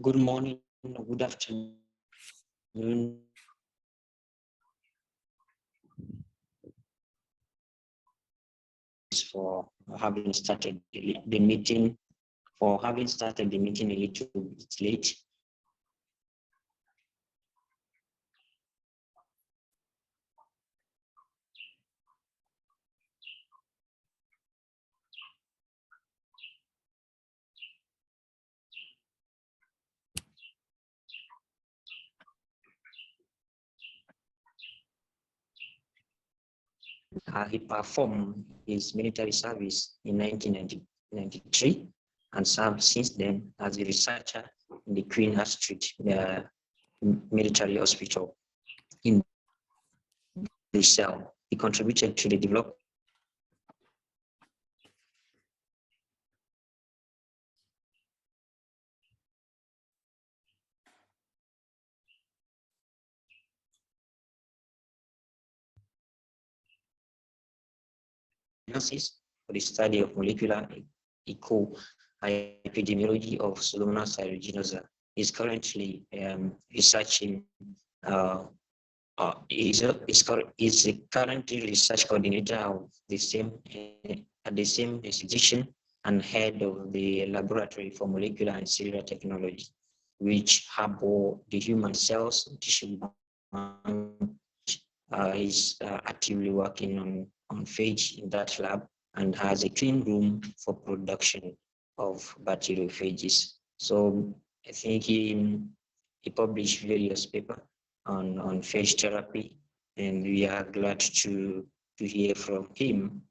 Good morning, good afternoon. For having started the meeting, a little bit late. He performed his military service in 1993 and served since then as a researcher in the Queen Astrid Military Hospital in Brussels. He contributed to the development for the study of molecular epidemiology of Pseudomonas aeruginosa. Is currently researching. Is currently research coordinator of the same at the same institution and head of the laboratory for molecular and cellular technology, which harbor the human cells tissue is actively working on phage in that lab and has a clean room for production of bacteriophages. So I think he published various papers on phage therapy, and we are glad to hear from him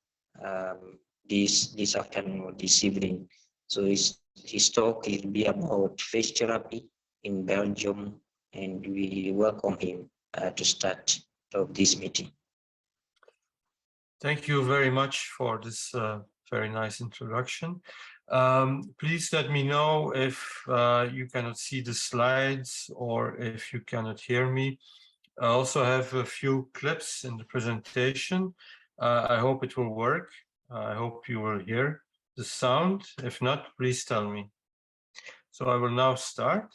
this afternoon or this evening. So his talk will be about phage therapy in Belgium, and we welcome him to start of this meeting. Thank you very much for this very nice introduction. Please let me know if you cannot see the slides or if you cannot hear me. I also have a few clips in the presentation. I hope it will work. I hope you will hear the sound. If not, please tell me. So I will now start.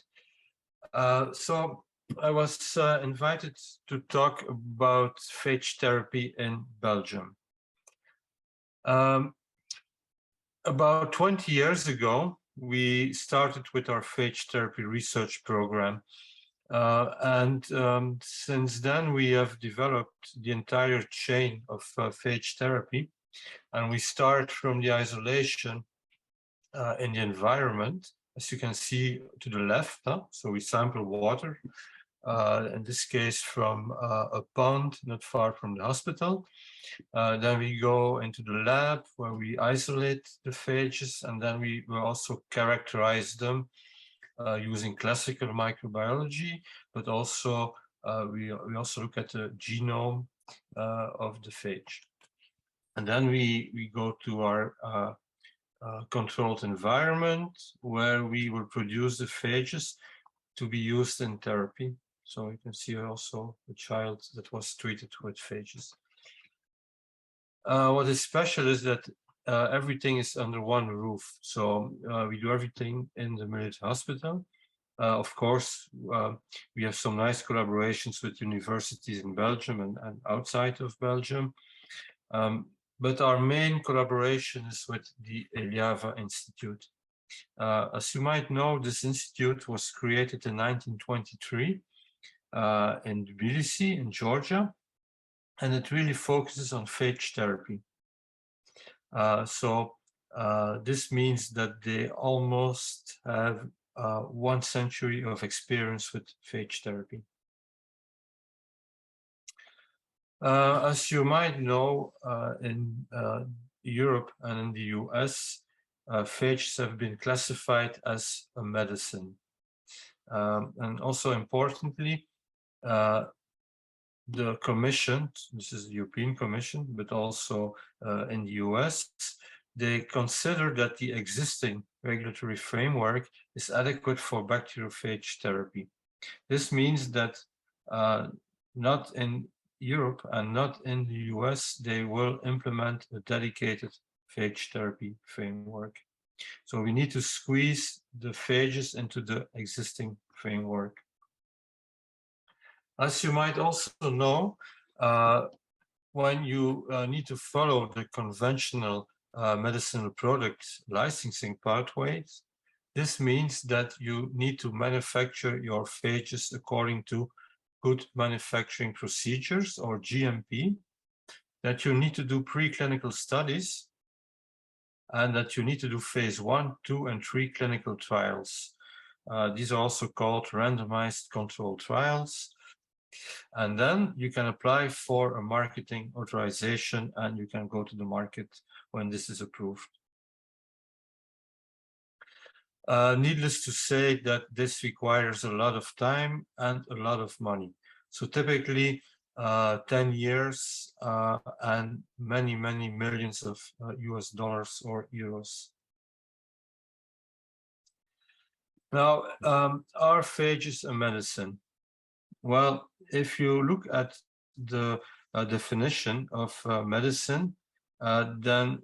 So I was invited to talk about phage therapy in Belgium. About 20 years ago, we started with our phage therapy research program. Since then, we have developed the entire chain of phage therapy. And we start from the isolation in the environment, as you can see to the left. So we sample water, in this case from a pond not far from the hospital. Then we go into the lab where we isolate the phages, and then we will also characterize them using classical microbiology, but also we also look at the genome of the phage. And then we go to our controlled environment where we will produce the phages to be used in therapy. So you can see also a child that was treated with phages. What is special is that everything is under one roof. So we do everything in the military hospital. Of course, we have some nice collaborations with universities in Belgium and outside of Belgium. But our main collaboration is with the Eliava Institute. As you might know, this institute was created in 1923 in Tbilisi, in Georgia, and it really focuses on phage therapy. This means that they almost have 1 century of experience with phage therapy. As you might know, in Europe and in the US, phages have been classified as a medicine. And also importantly, the Commission, this is the European Commission, but also in the US, they consider that the existing regulatory framework is adequate for bacteriophage therapy. This means that not in Europe and not in the US, they will implement a dedicated phage therapy framework. So we need to squeeze the phages into the existing framework. As you might also know, when you need to follow the conventional medicinal product licensing pathways, this means that you need to manufacture your phages according to good manufacturing procedures, or GMP, that you need to do preclinical studies, and that you need to do phase 1, 2, and 3 clinical trials. These are also called randomized controlled trials. And then you can apply for a marketing authorization, and you can go to the market when this is approved. Needless to say that this requires a lot of time and a lot of money. So typically 10 years and many, many millions of US dollars or euros. Now, are phages a medicine? Well, if you look at the definition of medicine, then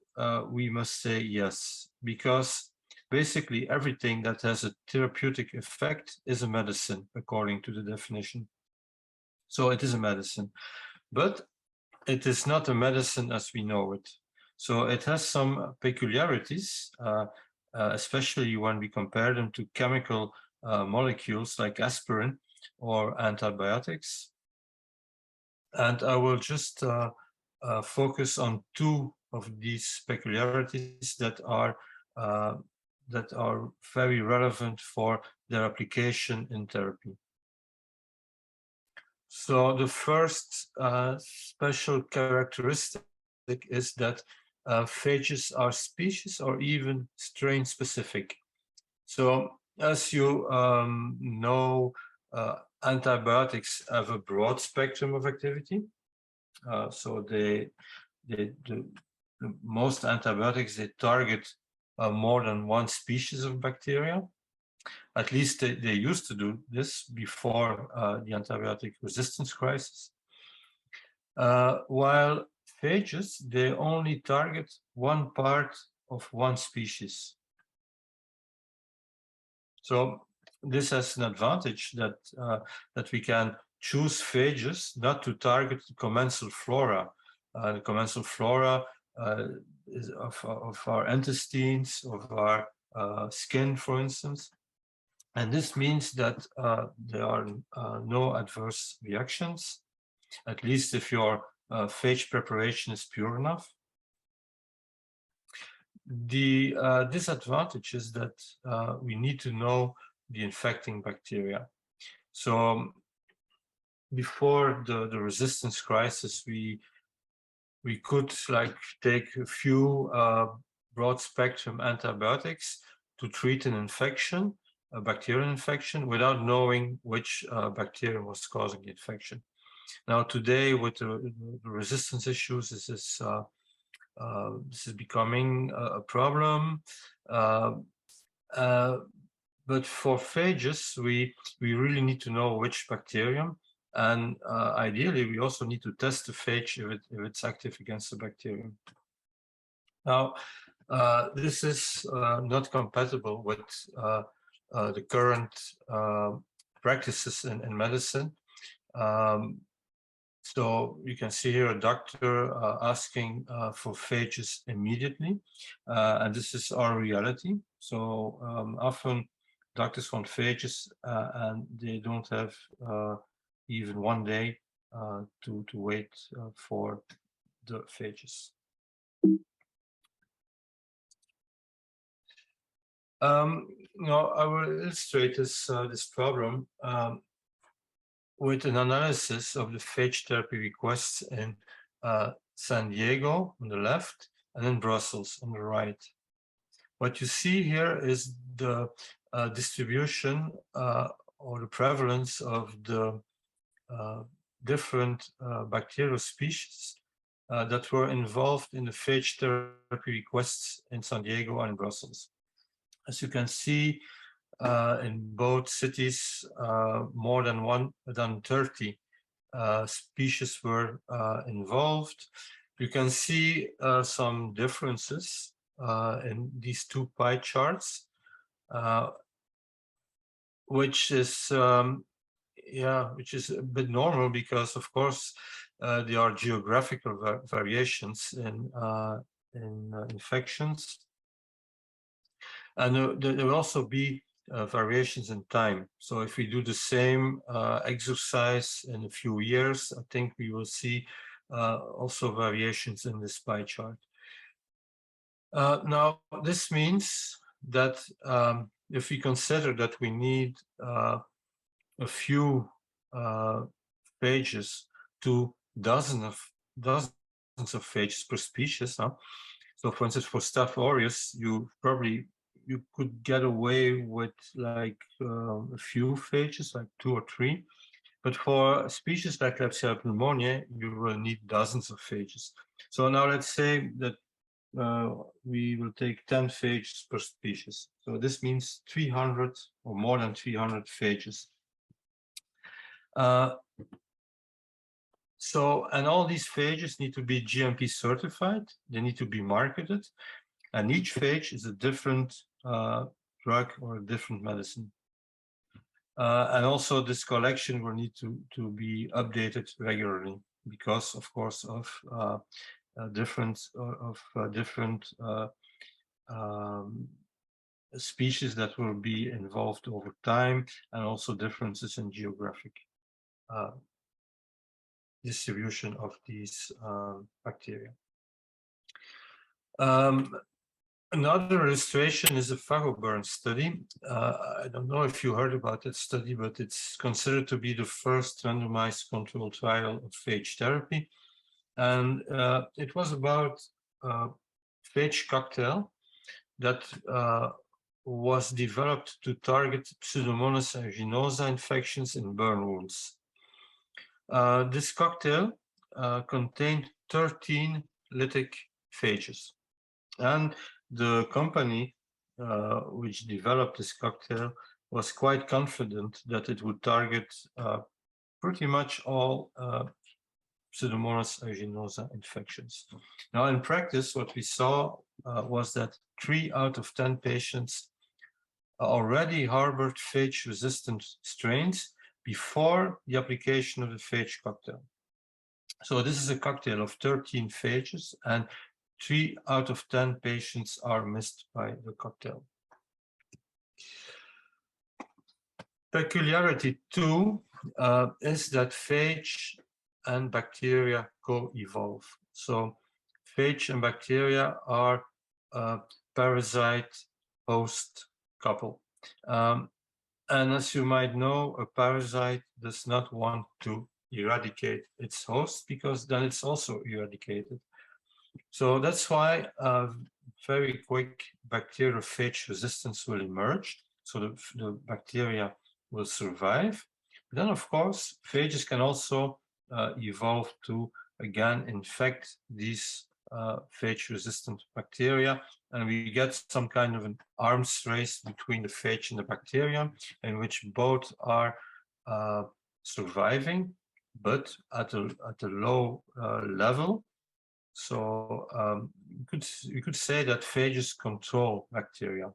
we must say yes, because basically everything that has a therapeutic effect is a medicine, according to the definition. So it is a medicine, but it is not a medicine as we know it. So it has some peculiarities, especially when we compare them to chemical molecules like aspirin or antibiotics. And I will just focus on two of these peculiarities that are very relevant for their application in therapy. So the first special characteristic is that phages are species or even strain specific. So as you know, antibiotics have a broad spectrum of activity. So most antibiotics, they target more than one species of bacteria. At least they used to do this before the antibiotic resistance crisis. While phages, they only target one part of one species. So this has an advantage that that we can choose phages not to target the commensal flora. The commensal flora is of our intestines, of our skin, for instance. And this means that there are no adverse reactions, at least if your phage preparation is pure enough. The disadvantage is that we need to know the infecting bacteria. So before the resistance crisis, we could like take a few broad spectrum antibiotics to treat an infection, a bacterial infection, without knowing which bacterium was causing the infection. Now today, with the resistance issues, this is becoming a problem. But for phages, we really need to know which bacterium, and ideally, we also need to test the phage if it's active against the bacterium. Now, this is not compatible with the current practices in medicine. So you can see here a doctor asking for phages immediately, and this is our reality. So often doctors want phages and they don't have even one day to wait for the phages. Now I will illustrate this problem with an analysis of the phage therapy requests in San Diego on the left and in Brussels on the right. What you see here is the distribution or the prevalence of the different bacterial species that were involved in the phage therapy requests in San Diego and in Brussels. As you can see, in both cities, more than 30 species were involved. You can see some differences in these two pie charts, which is which is a bit normal because, of course, there are geographical variations in infections, and there will also be variations in time. So if we do the same exercise in a few years, I think we will see also variations in this pie chart. Now, this means that if we consider that we need a few phages to dozens of phages per species, huh? So for instance, for Staph aureus, you could get away with like a few phages, like 2 or 3. But for species like Klebsiella pneumoniae, you will need dozens of phages. So now let's say that we will take 10 phages per species. So this means 300 or more than 300 phages. And all these phages need to be GMP certified. They need to be marketed. And each phage is a different drug or a different medicine. And also this collection will need to be updated regularly because, of course, of different species that will be involved over time, and also differences in geographic distribution of these bacteria. Another illustration is a phagoburn study. I don't know if you heard about that study, but it's considered to be the first randomized controlled trial of phage therapy. And it was about a phage cocktail that was developed to target Pseudomonas aeruginosa infections in burn wounds. This cocktail contained 13 lytic phages. And the company which developed this cocktail was quite confident that it would target pretty much all Pseudomonas aeruginosa infections. Now, in practice, what we saw was that 3 out of 10 patients already harbored phage-resistant strains before the application of the phage cocktail. So this is a cocktail of 13 phages, and 3 out of 10 patients are missed by the cocktail. Peculiarity 2 is that phage and bacteria co-evolve. So phage and bacteria are a parasite-host couple. And as you might know, a parasite does not want to eradicate its host because then it's also eradicated. So that's why very quick bacteriophage resistance will emerge. So the bacteria will survive. But then, of course, phages can also evolve to, again, infect these phage-resistant bacteria. And we get some kind of an arms race between the phage and the bacterium, in which both are surviving, but at a low level. So you could say that phages control bacteria.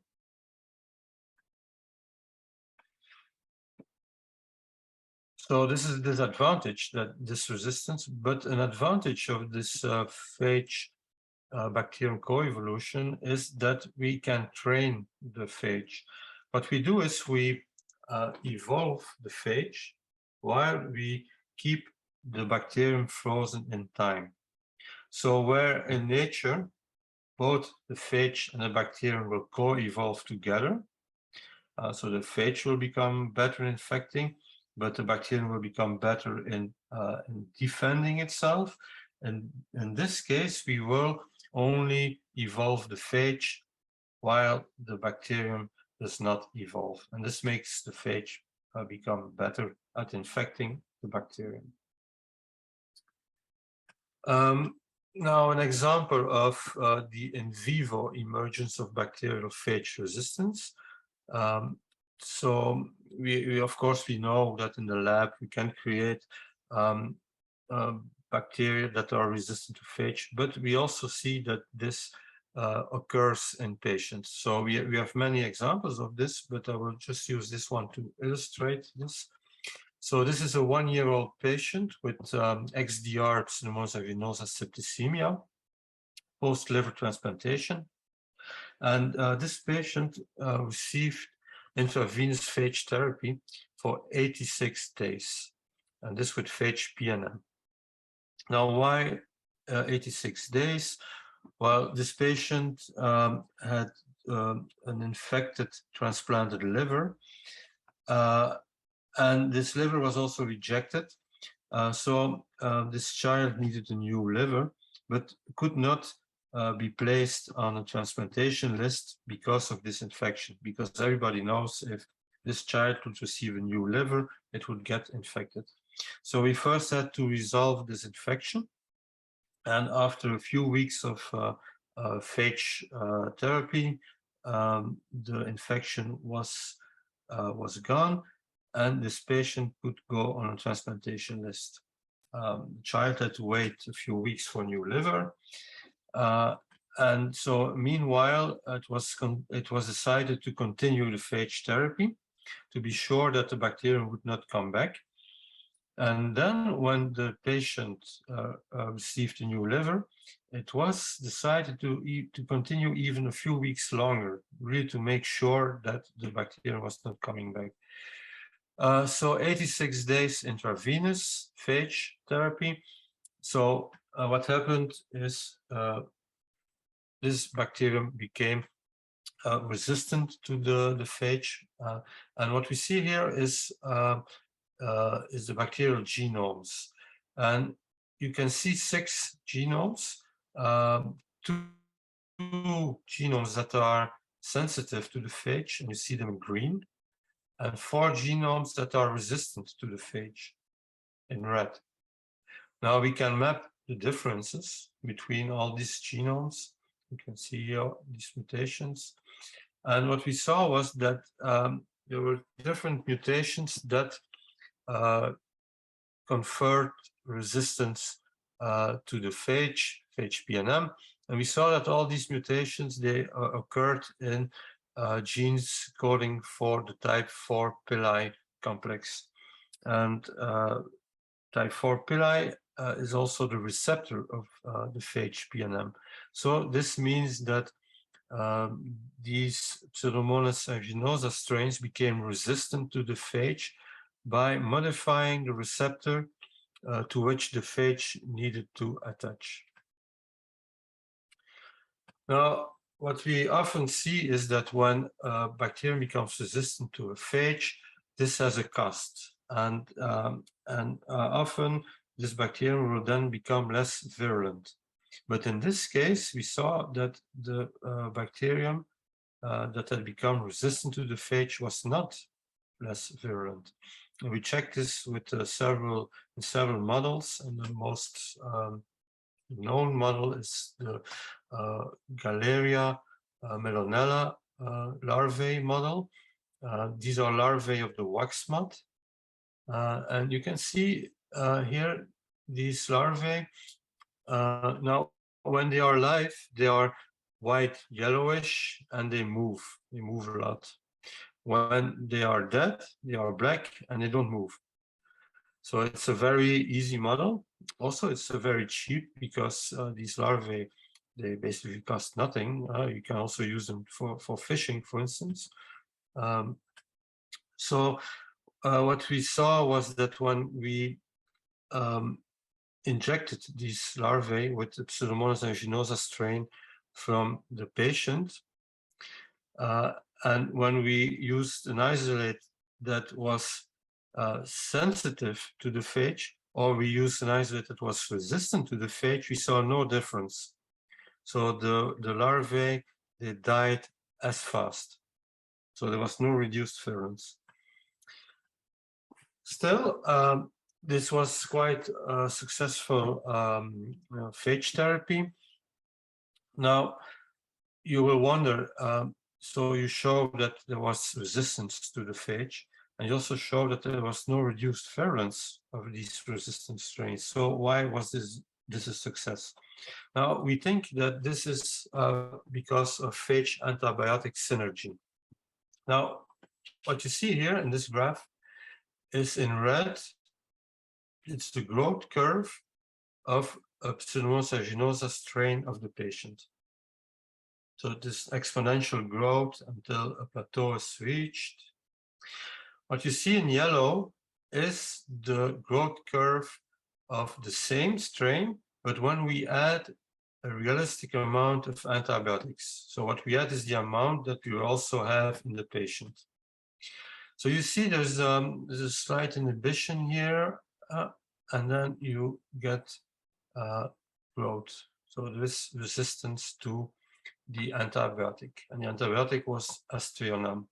So this is a disadvantage, that this resistance, but an advantage of this phage bacterium coevolution is that we can train the phage. What we do is we evolve the phage while we keep the bacterium frozen in time. So where in nature, both the phage and the bacterium will co-evolve together. So the phage will become better in infecting, but the bacterium will become better in defending itself. And in this case, we will only evolve the phage while the bacterium does not evolve. And this makes the phage become better at infecting the bacterium. Now, an example of the in vivo emergence of bacterial phage resistance. So we of course, we know that in the lab we can create bacteria that are resistant to phage, but we also see that this occurs in patients. So we have many examples of this, but I will just use this one to illustrate this. So this is a 1-year-old patient with XDR Pseudomonas aeruginosa septicemia, post-liver transplantation. And this patient received intravenous phage therapy for 86 days, and this with phage PNM. Now, why 86 days? Well, this patient had an infected transplanted liver, and this liver was also rejected. So this child needed a new liver, but could not be placed on a transplantation list because of this infection, because everybody knows if this child would receive a new liver, it would get infected. So we first had to resolve this infection. And after a few weeks of phage therapy, the infection was gone, and this patient could go on a transplantation list. The child had to wait a few weeks for a new liver. And so meanwhile, it was decided to continue the phage therapy to be sure that the bacterium would not come back. And then when the patient received a new liver, it was decided to continue even a few weeks longer, really to make sure that the bacterium was not coming back. So 86 days intravenous phage therapy. So what happened is this bacterium became resistant to the phage. And what we see here is the bacterial genomes. And you can see 6 genomes, 2 genomes that are sensitive to the phage, and you see them in green, and 4 genomes that are resistant to the phage in red. Now we can map the differences between all these genomes. You can see here these mutations. And what we saw was that there were different mutations that conferred resistance to the phage PNM. And we saw that all these mutations, they occurred in genes coding for the type 4 pili complex. And type 4 pili is also the receptor of the phage PNM. So this means that these Pseudomonas aeruginosa strains became resistant to the phage by modifying the receptor to which the phage needed to attach. Now, what we often see is that when a bacterium becomes resistant to a phage, this has a cost, and often this bacterium will then become less virulent. But in this case, we saw that the bacterium that had become resistant to the phage was not less virulent. And we checked this with several models, and the most known model is the Galeria melonella larvae model. These are larvae of the wax moth. And you can see here these larvae. Now, when they are alive, they are white yellowish, and they move a lot. When they are dead, they are black and they don't move. So it's a very easy model. Also, it's very cheap because these larvae, they basically cost nothing. You can also use them for fishing, for instance. So what we saw was that when we injected these larvae with the Pseudomonas aeruginosa strain from the patient, and when we used an isolate that was sensitive to the phage, or we used an isolate that was resistant to the phage, we saw no difference. So the larvae, they died as fast. So there was no reduced virulence. Still, this was quite a successful phage therapy. Now, you will wonder, so you show that there was resistance to the phage, and you also show that there was no reduced virulence of these resistant strains. So why was this this is success. Now, we think that this is because of phage antibiotic synergy. Now, what you see here in this graph is in red, it's the growth curve of a Pseudomonas aeruginosa strain of the patient. So this exponential growth until a plateau is reached. What you see in yellow is the growth curve of the same strain, but when we add a realistic amount of antibiotics. So what we add is the amount that we also have in the patient. So you see there's a slight inhibition here, and then you get growth. So there is resistance to the antibiotic, and the antibiotic was aztreonam.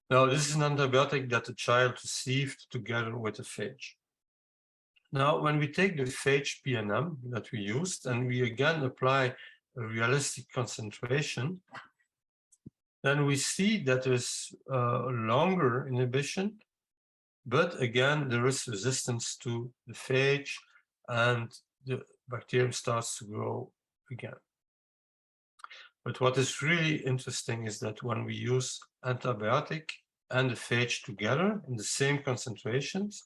Now, this is an antibiotic that the child received together with a phage. Now, when we take the phage PNM that we used, and we again apply a realistic concentration, then we see that there's longer inhibition, but again, there is resistance to the phage, and the bacterium starts to grow again. But what is really interesting is that when we use antibiotic and the phage together in the same concentrations,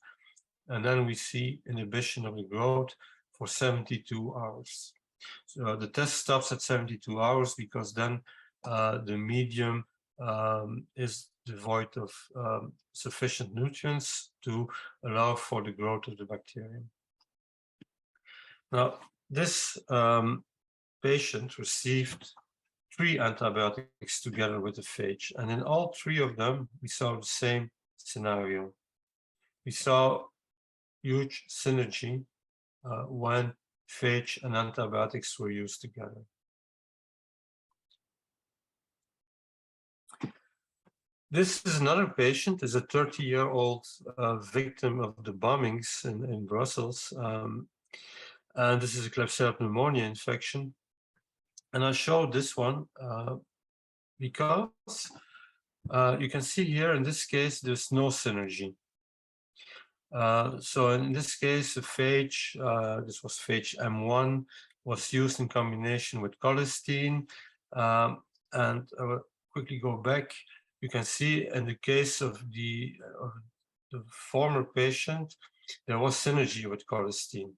and then we see inhibition of the growth for 72 hours. So the test stops at 72 hours because then the medium is devoid of sufficient nutrients to allow for the growth of the bacterium. Now, this patient received 3 antibiotics together with the phage, and in all 3 of them, we saw the same scenario. We saw huge synergy when phage and antibiotics were used together. This is another patient, is a 30-year-old victim of the bombings in Brussels. And this is a Klebsiella pneumonia infection. And I showed this one because you can see here, in this case, there's no synergy. So in this case, the phage, this was phage M1, was used in combination with colistin. And I will quickly go back. You can see in the case of the former patient, there was synergy with colistin.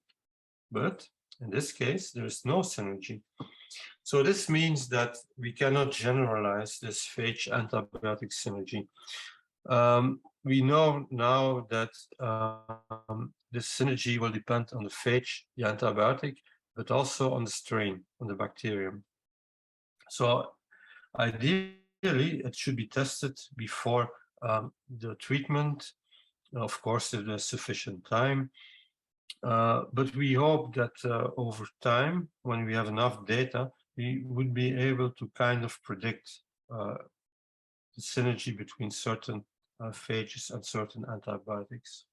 But in this case, there is no synergy. So this means that we cannot generalize this phage antibiotic synergy. We know now that this synergy will depend on the phage, the antibiotic, but also on the strain, on the bacterium. So ideally, it should be tested before the treatment, of course, if there's sufficient time. But we hope that over time, when we have enough data, we would be able to kind of predict the synergy between certain phages and certain antibiotics.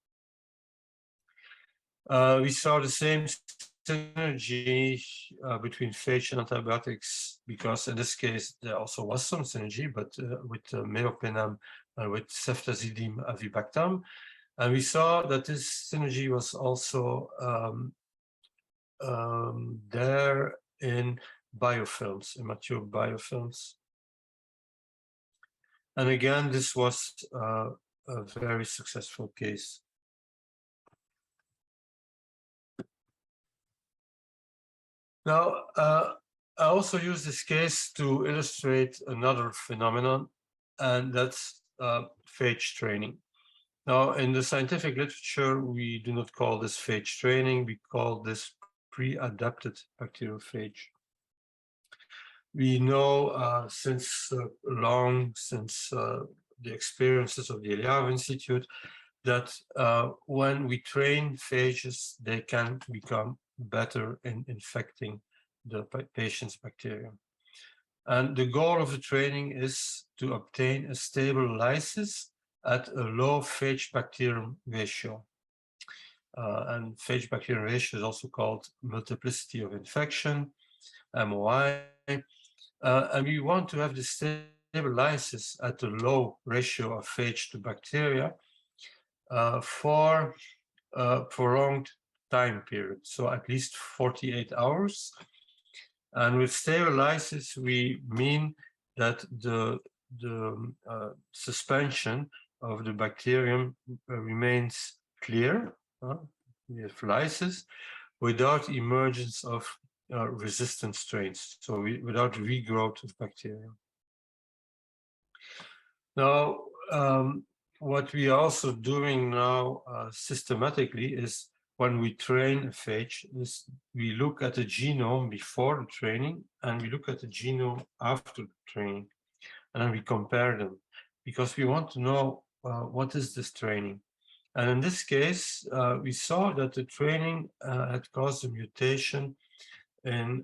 We saw the same synergy between phage and antibiotics, because in this case there also was some synergy, but with meropenem and with ceftazidime avibactam. And we saw that this synergy was also there in biofilms, in mature biofilms. And again, this was a very successful case. Now, I also use this case to illustrate another phenomenon, and that's phage training. Now, in the scientific literature, we do not call this phage training, we call this pre-adapted bacteriophage. We know since the experiences of the Eliava Institute that when we train phages, they can become better in infecting the patient's bacterium. And the goal of the training is to obtain a stable lysis at a low phage bacterium ratio. And phage bacterium ratio is also called multiplicity of infection, MOI. And we want to have the stable lysis at a low ratio of phage to bacteria for a prolonged time period, so at least 48 hours. And with stabilizers, we mean that the suspension of the bacterium remains clear, we have lysis, without emergence of resistant strains, so without regrowth of bacteria. Now, what we are also doing now systematically is when we train a phage, is we look at the genome before the training and we look at the genome after the training, and then we compare them because we want to know what is this training. And in this case, we saw that the training had caused a mutation in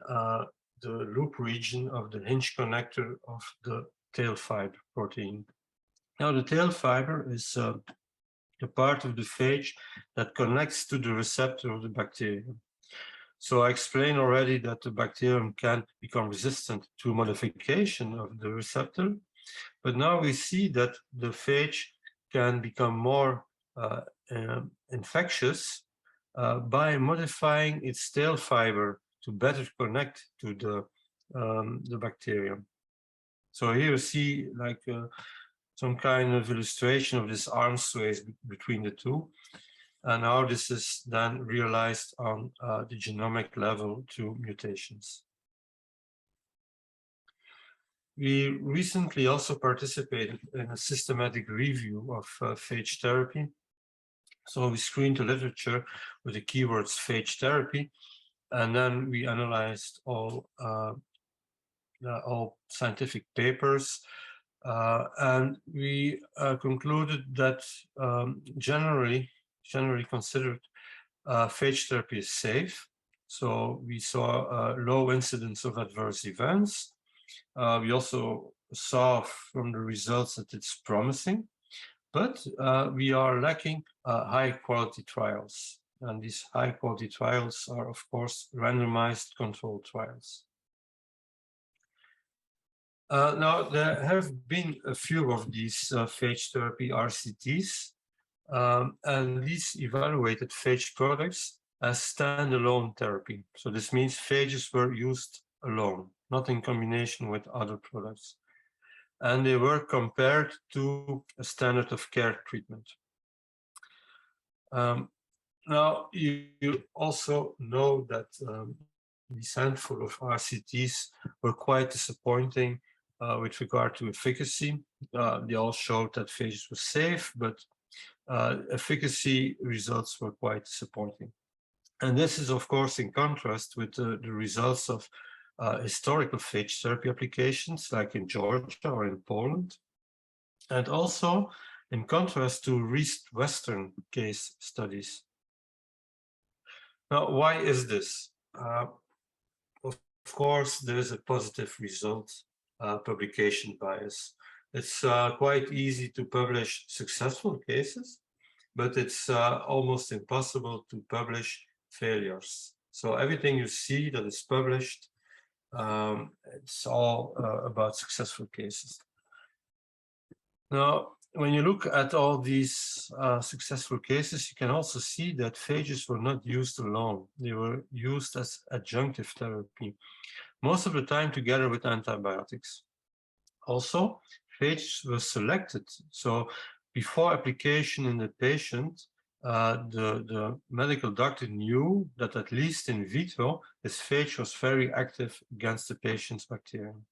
the loop region of the hinge connector of the tail fiber protein. Now, the tail fiber is the part of the phage that connects to the receptor of the bacterium. So I explained already that the bacterium can become resistant to modification of the receptor, but now we see that the phage can become more infectious by modifying its tail fiber to better connect to the bacterium. So here you see like some kind of illustration of this arms race between the two, and how this is then realized on the genomic level through mutations. We recently also participated in a systematic review of phage therapy. So we screened the literature with the keywords phage therapy, and then we analyzed all scientific papers, and we concluded that generally considered phage therapy is safe. So we saw low incidence of adverse events. We also saw from the results that it's promising, but we are lacking high quality trials. And these high quality trials are, of course, randomized controlled trials. Now, there have been a few of these phage therapy RCTs, and these evaluated phage products as standalone therapy. So this means phages were used alone, not in combination with other products. And they were compared to a standard of care treatment. Now, you also know that this handful of RCTs were quite disappointing with regard to efficacy. They all showed that phages were safe, but efficacy results were quite disappointing. And this is, of course, in contrast with the results of historical phage therapy applications, like in Georgia or in Poland, and also in contrast to recent Western case studies. Now, why is this? Of course, there is a positive result publication bias. It's quite easy to publish successful cases, but it's almost impossible to publish failures. So everything you see that is published, it's all about successful cases. Now, when you look at all these successful cases, you can also see that phages were not used alone. They were used as adjunctive therapy, most of the time together with antibiotics. Also, phages were selected. So before application in the patient, the medical doctor knew that at least in vitro, his phage was very active against the patient's bacterium.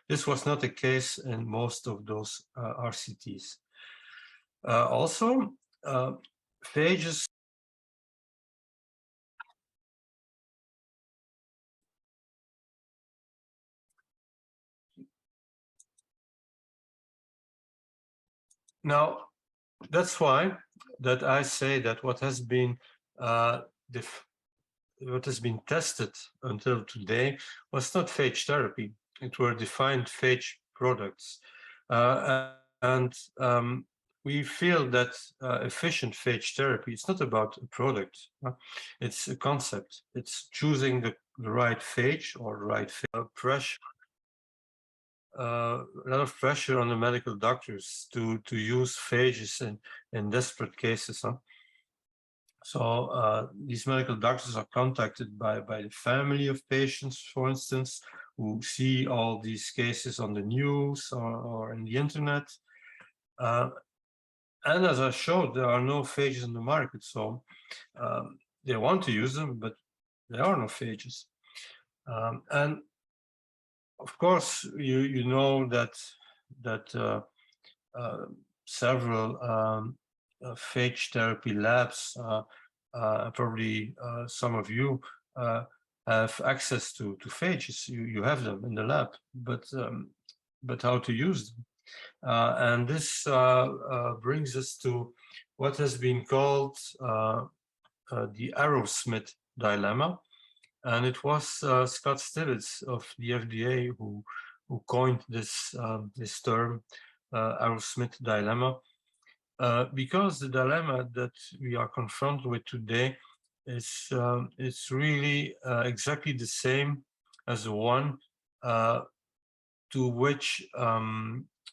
This was not the case in most of those RCTs. Also, phages now, that's why that I say that what has been tested until today was not phage therapy. It were defined phage products. We feel that efficient phage therapy, it's not about a product, it's a concept. It's choosing the right phage or the right pressure. A lot of pressure on the medical doctors to use phages in desperate cases. So these medical doctors are contacted by the family of patients, for instance, who see all these cases on the news or in the internet. And as I showed, there are no phages on the market, so they want to use them, but there are no phages. And of course, you know that several phage therapy labs, probably some of you have access to phages. You have them in the lab, but how to use them? And this brings us to what has been called the Arrowsmith dilemma. And it was Scott Stiglitz of the FDA who coined this term, Arrowsmith dilemma, because the dilemma that we are confronted with today is really exactly the same as the one to which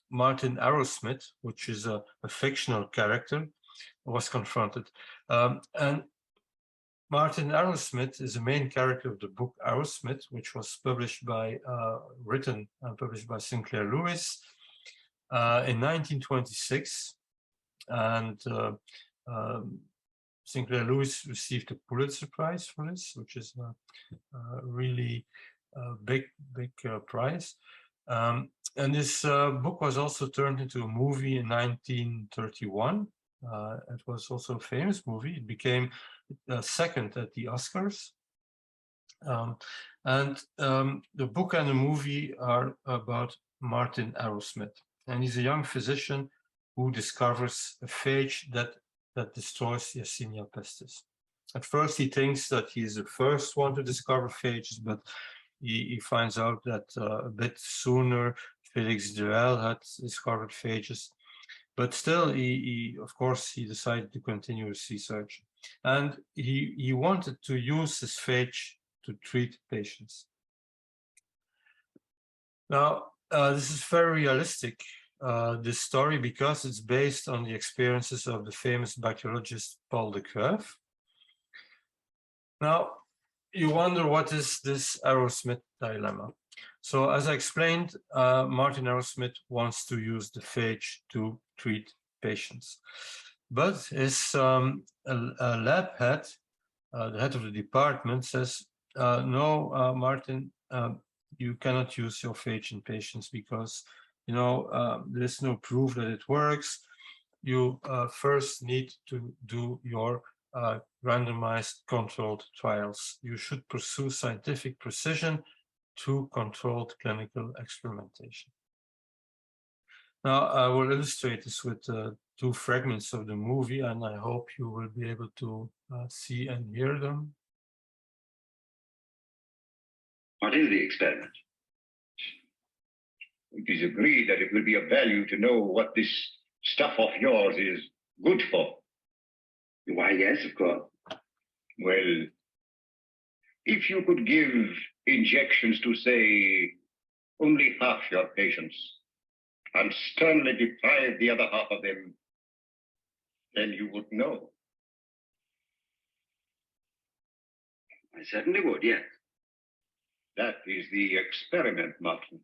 Martin Arrowsmith, which is a fictional character, was confronted. And Martin Arrowsmith is the main character of the book Arrowsmith, which was published by, written and published by Sinclair Lewis in 1926. And Sinclair Lewis received the Pulitzer Prize for this, which is a really big prize. And this book was also turned into a movie in 1931. It was also a famous movie. It became second at the Oscars. And the book and the movie are about Martin Arrowsmith. And he's a young physician who discovers a phage that destroys Yersinia pestis. At first, he thinks that he's the first one to discover phages, but he finds out that a bit sooner, Felix Duell had discovered phages. But still, of course, he decided to continue his research. And he wanted to use this phage to treat patients. Now, this is very realistic, this story, because it's based on the experiences of the famous bacteriologist Paul de Gruyff. Now, you wonder, what is this Arrowsmith dilemma? So as I explained, Martin Arrowsmith wants to use the phage to treat patients. But his lab head, the head of the department, says, no, Martin, you cannot use your phage in patients because, you know, there's no proof that it works. You first need to do your randomized controlled trials. You should pursue scientific precision through controlled clinical experimentation. Now, I will illustrate this with two fragments of the movie, and I hope you will be able to see and hear them. What is the experiment? It is agreed that it will be of value to know what this stuff of yours is good for. Why, yes, of course. Well, if you could give injections to, say, only half your patients, and sternly deprive the other half of them, then you would know. I certainly would, yes. That is the experiment, Martin.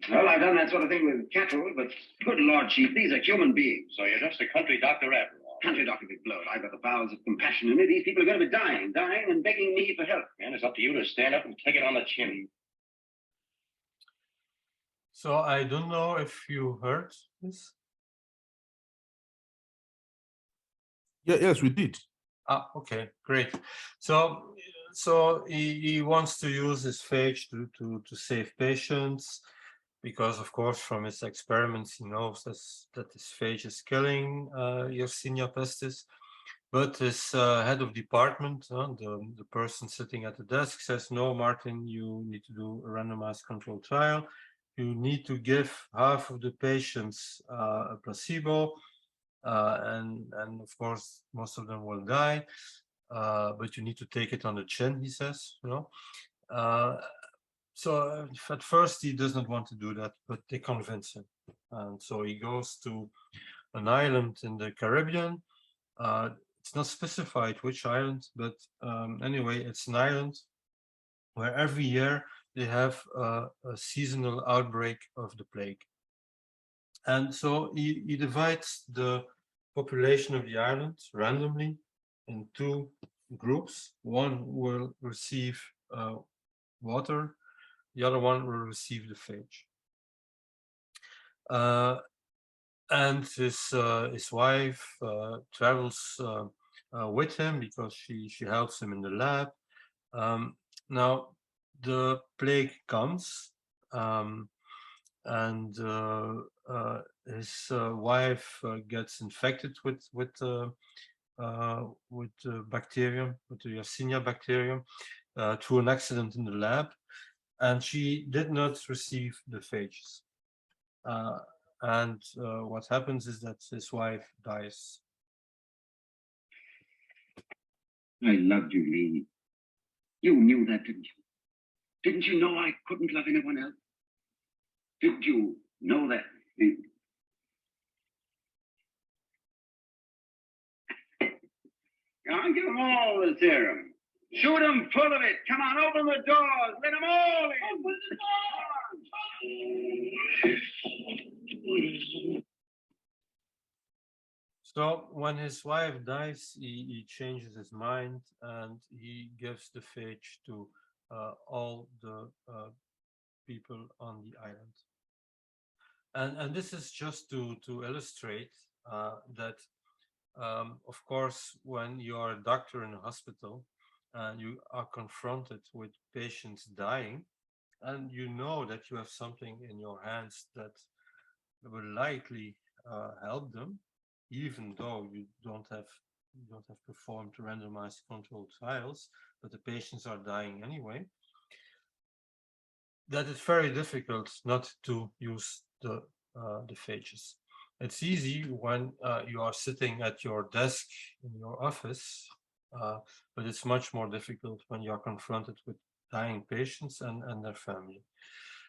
Well, I've done that sort of thing with cattle, but good Lord, Chief, these are human beings. So you're just a country doctor after all. Country doctor be blowed. I've got the bowels of compassion in me. These people are going to be dying and begging me for help. And it's up to you to stand up and take it on the chin. So I don't know if you heard this. Yeah, yes, we did. Ah, okay, great. So he wants to use his phage to save patients, because of course from his experiments he knows that this phage is killing Yersinia pestis. But his head of department, the person sitting at the desk, says, no, Martin, you need to do a randomized controlled trial. You need to give half of the patients a placebo, and of course most of them will die, but you need to take it on the chin, he says, you know. So at first he does not want to do that, but they convince him. And so he goes to an island in the Caribbean. It's not specified which island, but anyway, it's an island where every year they have a seasonal outbreak of the plague. And so he divides the population of the island randomly in two groups. One will receive water, the other one will receive the phage. And his wife travels with him because she helps him in the lab. Now the plague comes, and his wife gets infected with bacterium, with the Yersinia bacterium, through an accident in the lab, and she did not receive the phages. And what happens is that his wife dies. I loved you, Lee. You knew that, didn't you? Didn't you know I couldn't love anyone else? Didn't you know that? Come on, give them all the serum. Shoot them full of it. Come on, open the doors. Let them all in. Open the doors. So when his wife dies, he changes his mind and he gives the phage to all the people on the island. And this is just to illustrate that, of course, when you're a doctor in a hospital and you are confronted with patients dying, and you know that you have something in your hands that will likely help them, even though you don't have performed randomized controlled trials, but the patients are dying anyway, that it's very difficult not to use the phages. It's easy when you are sitting at your desk in your office, but it's much more difficult when you are confronted with dying patients and their family.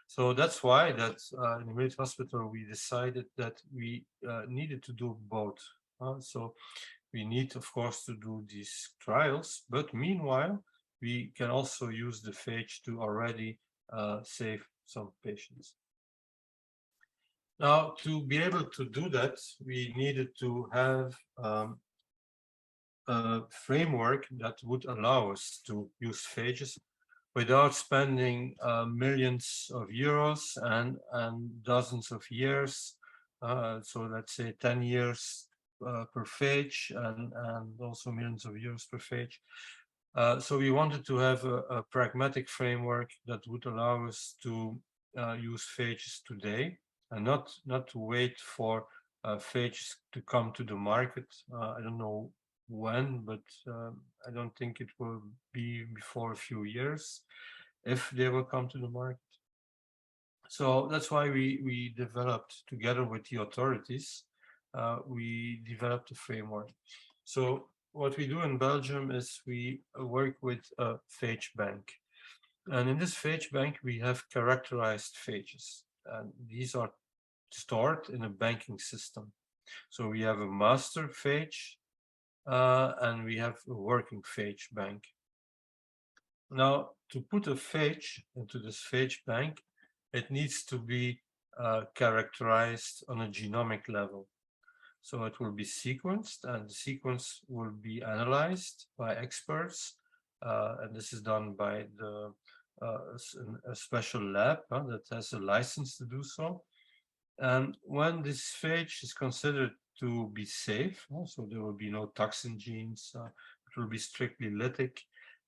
So that's why that in the military hospital we decided that we needed to do both. So we need, of course, to do these trials, but meanwhile we can also use the phage to already save some patients. Now, to be able to do that, we needed to have a framework that would allow us to use phages without spending millions of euros and dozens of years. So let's say 10 years per phage and also millions of euros per phage. So we wanted to have a pragmatic framework that would allow us to use phages today and not to wait for phages to come to the market. I don't know when, but I don't think it will be before a few years if they will come to the market. So that's why we developed, together with the authorities, we developed a framework. So what we do in Belgium is we work with a phage bank. And in this phage bank, we have characterized phages. And these are stored in a banking system. So we have a master phage and we have a working phage bank. Now, to put a phage into this phage bank, it needs to be characterized on a genomic level. So it will be sequenced, and the sequence will be analyzed by experts, and this is done by a special lab that has a license to do so. And when this phage is considered to be safe, so there will be no toxin genes, it will be strictly lytic,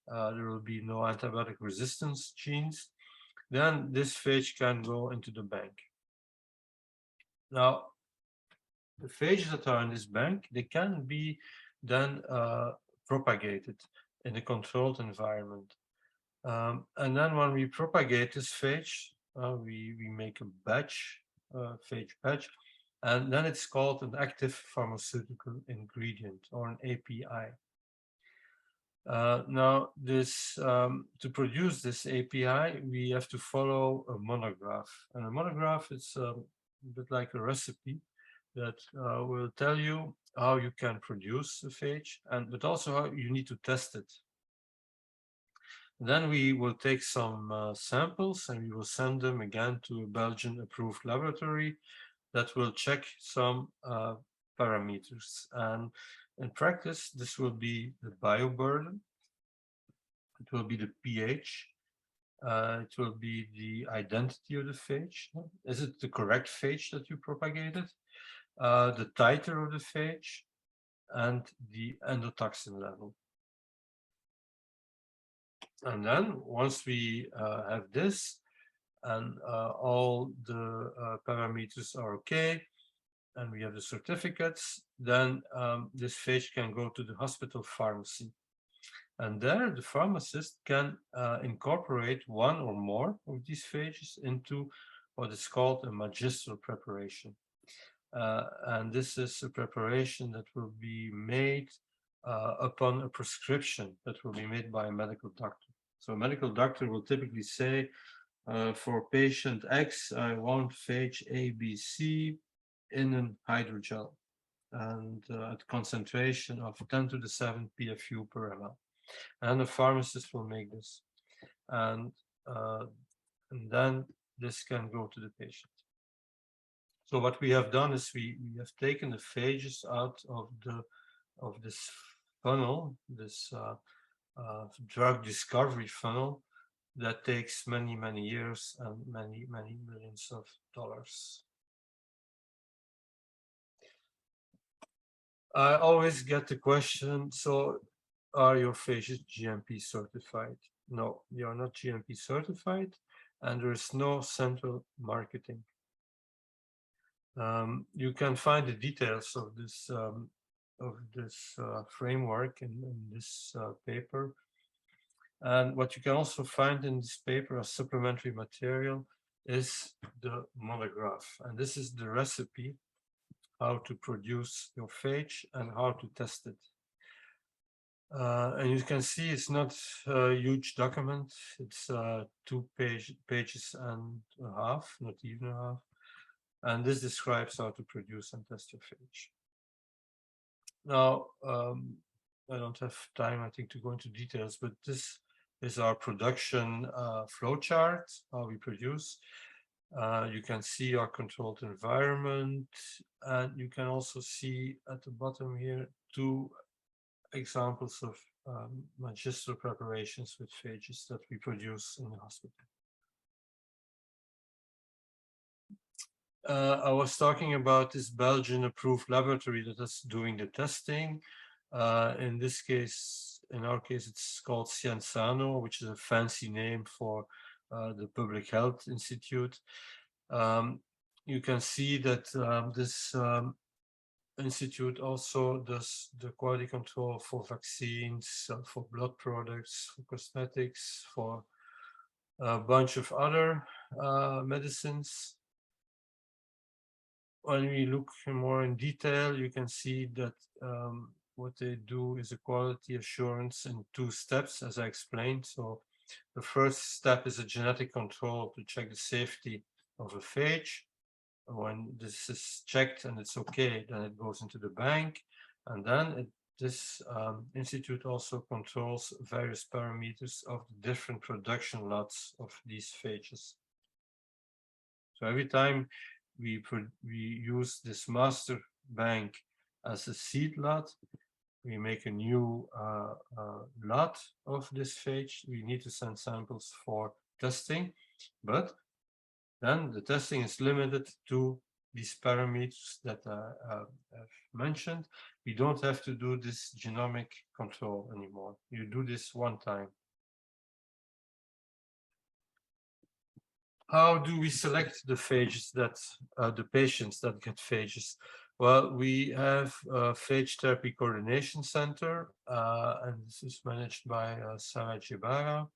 there will be no antibiotic resistance genes, then this phage can go into the bank. Now, the phages that are in this bank, they can be then propagated in a controlled environment. And then when we propagate this phage, we make a batch, phage batch, and then it's called an active pharmaceutical ingredient or an API. Now, this to produce this API, we have to follow a monograph, and a monograph is a bit like a recipe that will tell you how you can produce a phage, but also how you need to test it. Then we will take some samples and we will send them again to a Belgian approved laboratory that will check some parameters. And in practice, this will be the bioburden, it will be the pH, it will be the identity of the phage. Is it the correct phage that you propagated? The titer of the phage, and the endotoxin level. And then once we have this, and all the parameters are okay, and we have the certificates, then this phage can go to the hospital pharmacy. And there the pharmacist can incorporate one or more of these phages into what is called a magistral preparation. And this is a preparation that will be made upon a prescription that will be made by a medical doctor. So a medical doctor will typically say, for patient X, I want phage ABC in an hydrogel and at concentration of 10 to the 7 PFU per ml. And the pharmacist will make this. And then this can go to the patient. So what we have done is we have taken the phages out of this funnel, this drug discovery funnel that takes many, many years and many, many millions of dollars. I always get the question, so are your phages GMP certified? No, they are not GMP certified, and there is no central marketing. You can find the details of this framework in this paper. And what you can also find in this paper as supplementary material is the monograph. And this is the recipe how to produce your phage and how to test it. And you can see it's not a huge document. It's 2 pages and a half, not even a half. And this describes how to produce and test your phage. Now, I don't have time, I think, to go into details, but this is our production flowchart, how we produce. You can see our controlled environment, and you can also see at the bottom here 2 examples of magistral preparations with phages that we produce in the hospital. I was talking about this Belgian approved laboratory that is doing the testing. In this case, in our case, it's called Cienzano, which is a fancy name for the Public Health Institute. You can see that this institute also does the quality control for vaccines, for blood products, for cosmetics, for a bunch of other medicines. When we look more in detail, you can see that what they do is a quality assurance in 2 steps, as I explained. So the first step is a genetic control to check the safety of a phage. When this is checked and it's okay, then it goes into the bank. And then this institute also controls various parameters of the different production lots of these phages. So every time we use this master bank as a seed lot, we make a new lot of this phage. We need to send samples for testing, but then the testing is limited to these parameters that I have mentioned. We don't have to do this genomic control anymore. You do this one time. How do we select the phages that the patients that get phages? Well, we have a Phage Therapy Coordination Center, and this is managed by Sarah Jebara.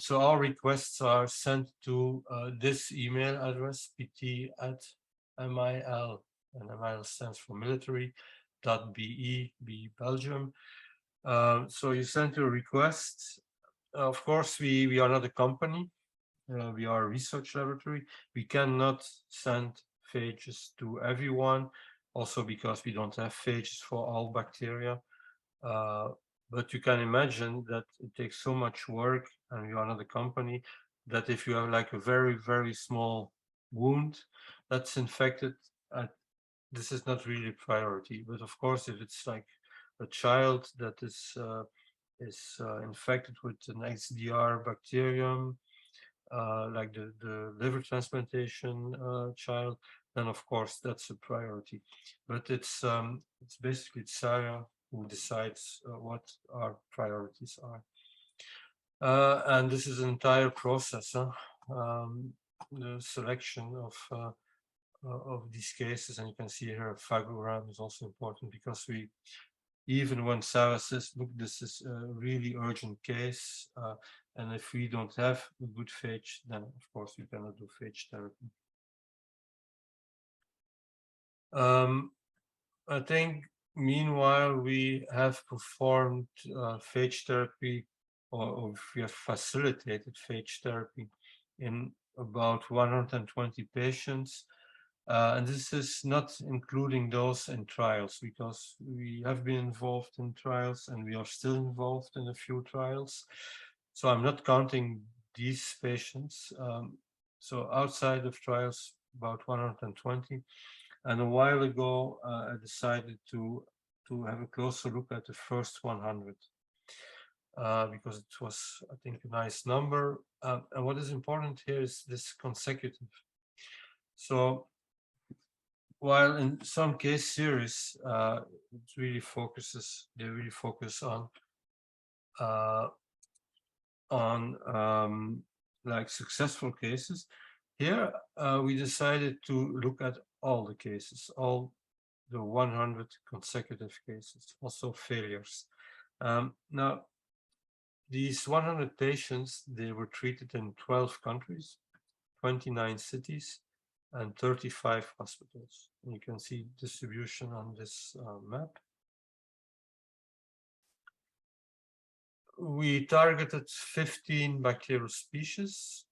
So our requests are sent to this email address, pt@mil, and mil stands for military.be, Belgium. So you send your request. Of course, we are not a company. We are a research laboratory. We cannot send phages to everyone, also because we don't have phages for all bacteria. But you can imagine that it takes so much work, and you are not a company, that if you have like a very, very small wound that's infected, this is not really a priority. But of course, if it's like a child that is infected with an XDR bacterium, like the liver transplantation child, then of course that's a priority. But it's basically Sarah who decides what our priorities are. And this is an entire process, the selection of these cases, and you can see here a phagogram is also important, because we, even when Sarah says, look, this is a really urgent case, and if we don't have a good phage, then of course we cannot do phage therapy. I think meanwhile we have performed phage therapy, or we have facilitated phage therapy in about 120 patients. And this is not including those in trials, because we have been involved in trials and we are still involved in a few trials. So I'm not counting these patients. So outside of trials, about 120. And a while ago, I decided to have a closer look at the first 100. Because it was, I think, a nice number. And what is important here is this consecutive. So while in some case series, they really focus on like successful cases. Here, we decided to look at all the cases, all the 100 consecutive cases, also failures. Now, these 100 patients, they were treated in 12 countries, 29 cities, and 35 hospitals. And you can see distribution on this map. We targeted 15 bacterial species.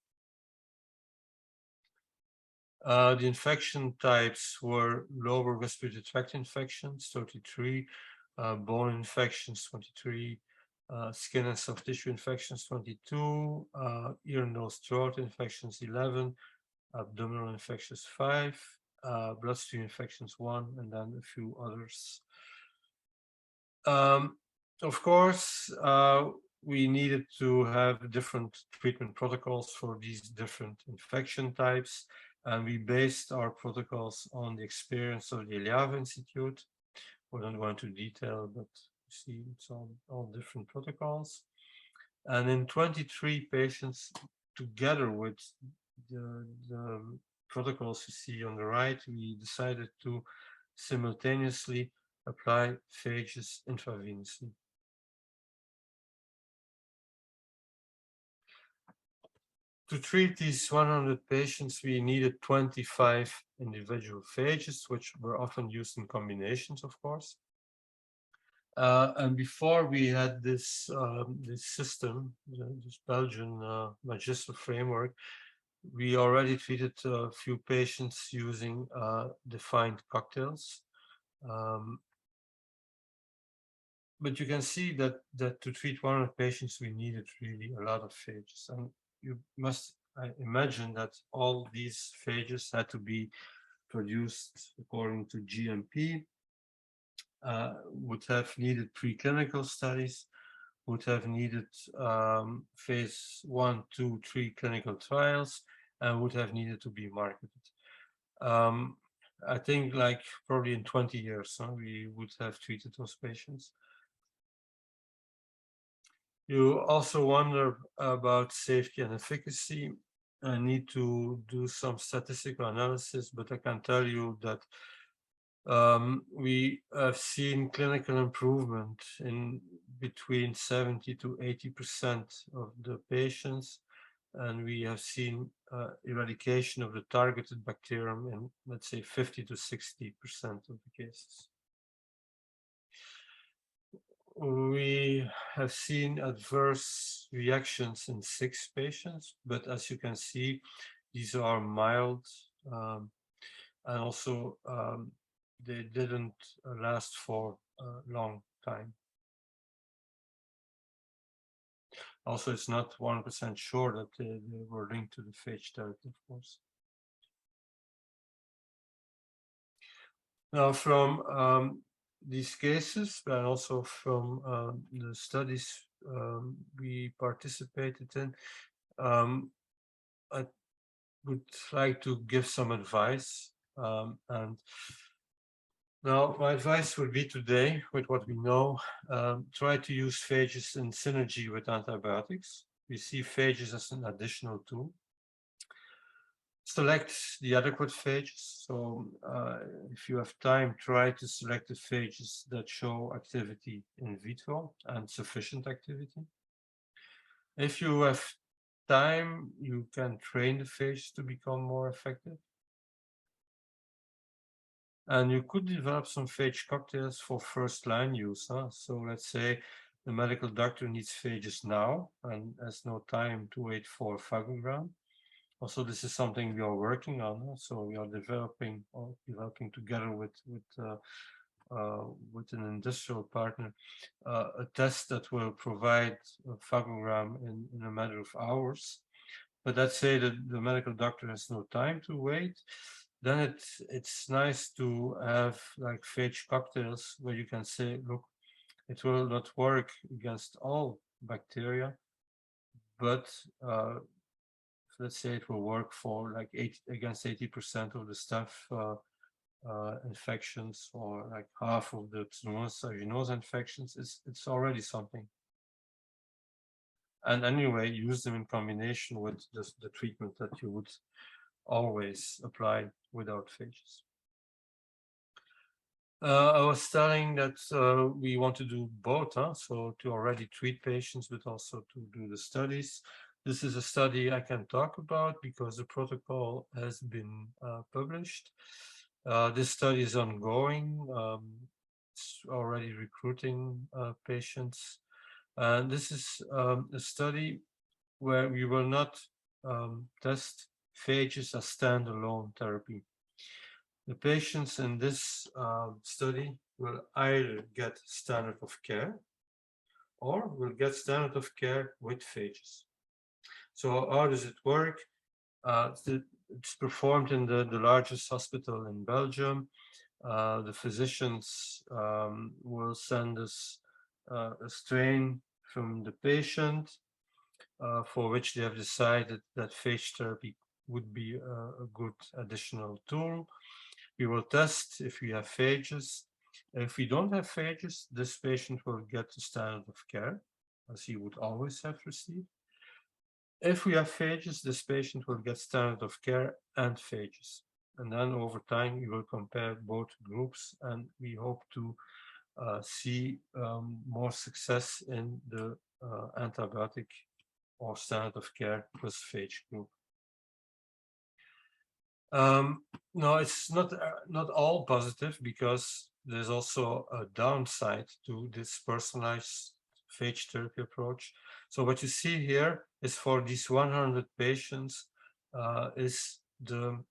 The infection types were lower respiratory tract infections, 33, bone infections, 23, skin and soft tissue infections, 22, ear, nose, throat infections, 11, abdominal infections, 5, bloodstream infections, 1, and then a few others. Of course, we needed to have different treatment protocols for these different infection types, and we based our protocols on the experience of the Eliave Institute. We don't go into detail, but you see it's all different protocols. And in 23 patients, together with the protocols you see on the right, we decided to simultaneously apply phages intravenously. To treat these 100 patients, we needed 25 individual phages, which were often used in combinations, of course. And before we had this system, this Belgian Magister framework, we already treated a few patients using defined cocktails. But you can see that to treat 100 patients, we needed really a lot of phages. And you must imagine that all these phages had to be produced according to GMP, would have needed preclinical studies, would have needed phase 1, 2, 3 clinical trials, and would have needed to be marketed. I think like probably in 20 years, we would have treated those patients. You also wonder about safety and efficacy. I need to do some statistical analysis, but I can tell you that we have seen clinical improvement in between 70 to 80% of the patients, and we have seen eradication of the targeted bacterium in, let's say, 50 to 60% of the cases. we have seen adverse reactions in 6 patients, but as you can see, these are mild, and also they didn't last for a long time. Also, it's not 100% sure that they were linked to the phage therapy, of course. Now, from these cases, and also from the studies we participated in, I would like to give some advice. And now my advice would be today, with what we know, try to use phages in synergy with antibiotics. We see phages as an additional tool. Select the adequate phages. So if you have time, try to select the phages that show activity in vitro and sufficient activity. If you have time, you can train the phages to become more effective. And you could develop some phage cocktails for first-line use. So let's say the medical doctor needs phages now and has no time to wait for phagogram. Also, this is something we are working on. So we are developing together with an industrial partner a test that will provide a phagogram in a matter of hours. But let's say that the medical doctor has no time to wait. Then it's nice to have like phage cocktails where you can say, look, it will not work against all bacteria, but let's say it will work for like against 80% of the staph infections, or like half of the Pseudomonas aeruginosa infections. It's already something. And anyway, use them in combination with the treatment that you would always apply without phages. I was telling that we want to do both, so to already treat patients, but also to do the studies. This is a study I can talk about because the protocol has been published. This study is ongoing. It's already recruiting patients. And this is a study where we will not test phages as standalone therapy. The patients in this study will either get standard of care or will get standard of care with phages. So how does it work? It's performed in the largest hospital in Belgium. The physicians will send us a strain from the patient for which they have decided that phage therapy would be a good additional tool. We will test if we have phages. If we don't have phages, this patient will get the standard of care, as he would always have received. If we have phages, this patient will get standard of care and phages. And then over time, we will compare both groups, and we hope to see more success in the antibiotic or standard of care plus phage group. No, it's not all positive, because there's also a downside to this personalized phage therapy approach. So what you see here is for these 100 patients is the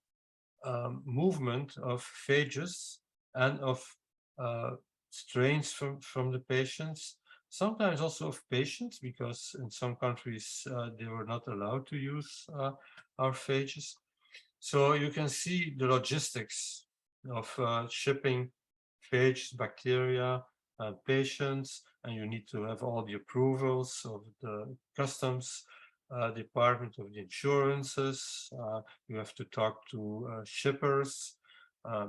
movement of phages and of strains from the patients, sometimes also of patients, because in some countries they were not allowed to use our phages. So you can see the logistics of shipping phage bacteria and patients, and you need to have all the approvals of the customs department, of the insurances. You have to talk to shippers,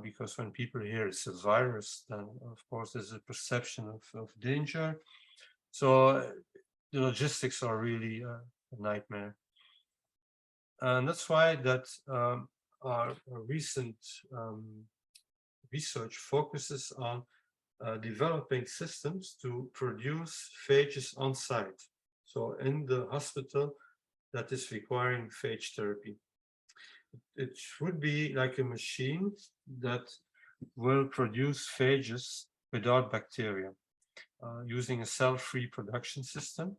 because when people hear it's a virus, then of course there's a perception of danger. So the logistics are really a nightmare. And that's why that our recent research focuses on developing systems to produce phages on site. So in the hospital that is requiring phage therapy. It would be like a machine that will produce phages without bacteria. using a cell-free production system.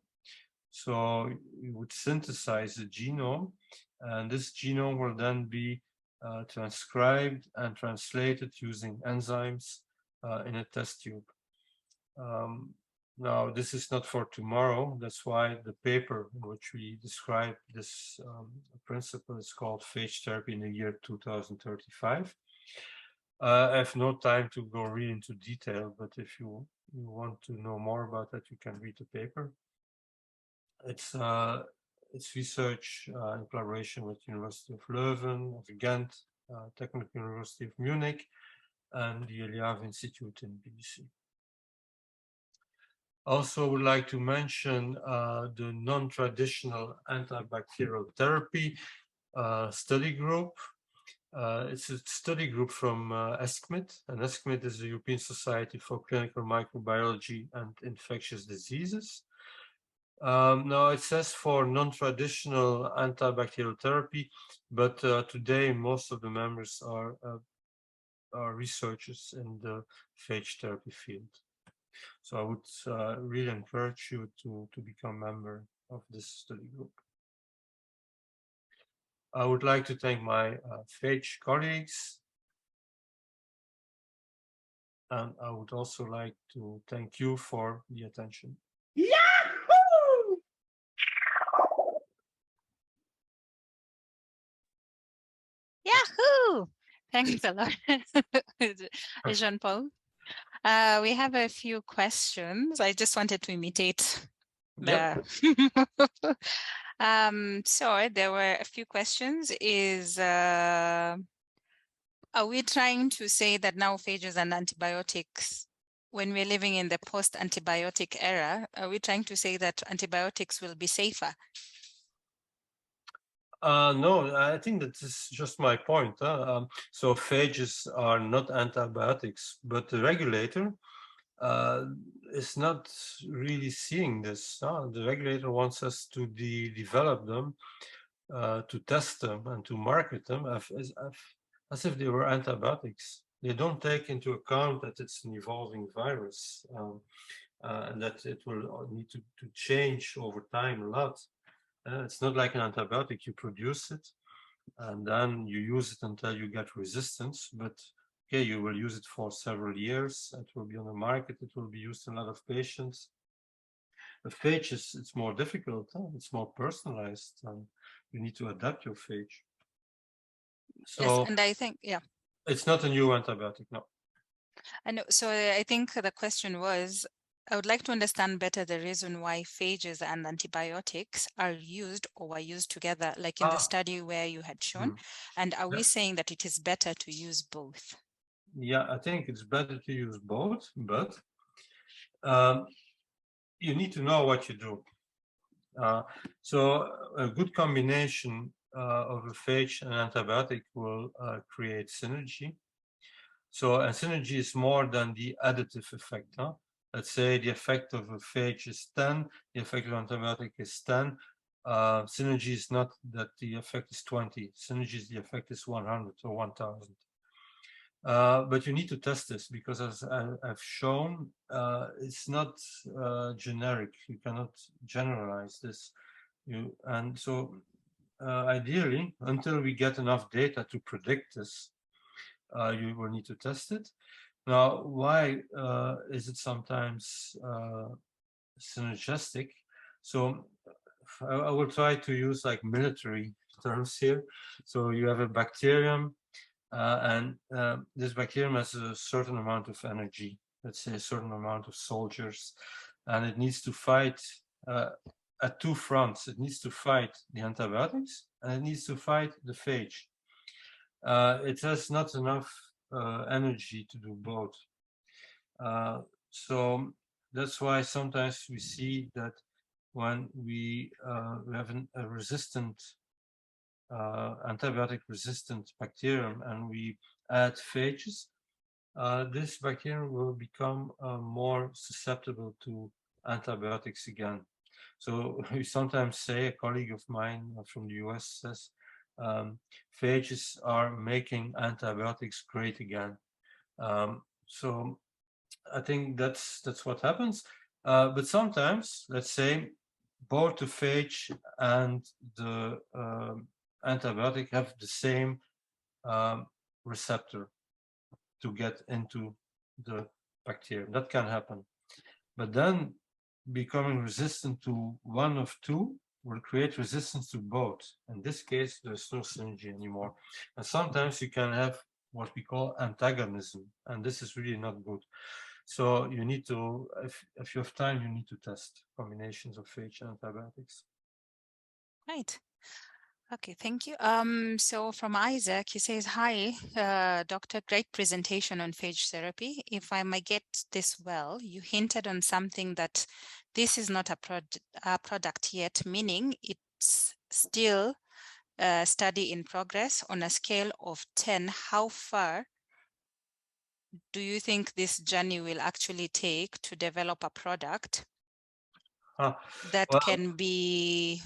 So you would synthesize the genome, and this genome will then be transcribed and translated using enzymes in a test tube. Now, this is not for tomorrow. That's why the paper in which we describe this principle is called Phage Therapy in the year 2035. I have no time to go really into detail, but if you want to know more about that, you can read the paper. It's research in collaboration with University of Leuven, of Ghent, Technical University of Munich, and the Vrije Institute in BC. Also would like to mention the non-traditional antibacterial therapy study group. It's a study group from ESCMID, and ESCMID is the European Society for Clinical Microbiology and Infectious Diseases. Now it says for non-traditional antibacterial therapy, but today most of the members are researchers in the phage therapy field. So I would really encourage you to become a member of this study group. I would like to thank my phage colleagues. And I would also like to thank you for the attention. Yahoo! Yahoo! Thanks a lot, Jean-Paul. We have a few questions. I just wanted to imitate the... so there were a few questions. Are we trying to say that now phages and antibiotics, when we're living in the post-antibiotic era, are we trying to say that antibiotics will be safer? No, I think that is just my point. So phages are not antibiotics, but the regulator is not really seeing this. The regulator wants us to develop them, to test them and to market them as if they were antibiotics. They don't take into account that it's an evolving virus and that it will need to change over time a lot. It's not like an antibiotic. You produce it and then you use it until you get resistance, but okay, you will use it for several years. It will be on the market. It will be used in a lot of patients. A phage it's more difficult. It's more personalized, and you need to adapt your phage. So yes, and I think, it's not a new antibiotic, no. And so I think the question was, I would like to understand better the reason why phages and antibiotics are used or were used together, like in the study where you had shown. And are we saying that it is better to use both? Yeah, I think it's better to use both, but you need to know what you do. So a good combination of a phage and antibiotic will create synergy. So a synergy is more than the additive effect. Let's say the effect of a phage is 10, the effect of antibiotic is 10. Synergy is not that the effect is 20. Synergy is the effect is 100 or 1000. But you need to test this because, as I've shown, it's not generic. You cannot generalize this. And so ideally, until we get enough data to predict this, you will need to test it. Now, why is it sometimes synergistic? So I will try to use like military terms here. So you have a bacterium, and this bacterium has a certain amount of energy, let's say a certain amount of soldiers, and it needs to fight at two fronts. It needs to fight the antibiotics, and it needs to fight the phage. It has not enough energy to do both. So that's why sometimes we see that when we have a resistant antibiotic resistant bacterium and we add phages, this bacterium will become more susceptible to antibiotics again. So we sometimes say, a colleague of mine from the US says, phages are making antibiotics great again. So I think that's what happens. But sometimes, let's say, both the phage and the antibiotic have the same receptor to get into the bacterium. That can happen. But then becoming resistant to one of two will create resistance to both. In this case, there's no synergy anymore. And sometimes you can have what we call antagonism, and this is really not good. So you need to, if you have time, you need to test combinations of phage and antibiotics. Right. Okay, thank you. So from Isaac, he says, hi, doctor, great presentation on phage therapy. If I might get this well, you hinted on something that this is not a product yet, meaning it's still a study in progress. On a scale of 10, how far do you think this journey will actually take to develop a product that Well, can be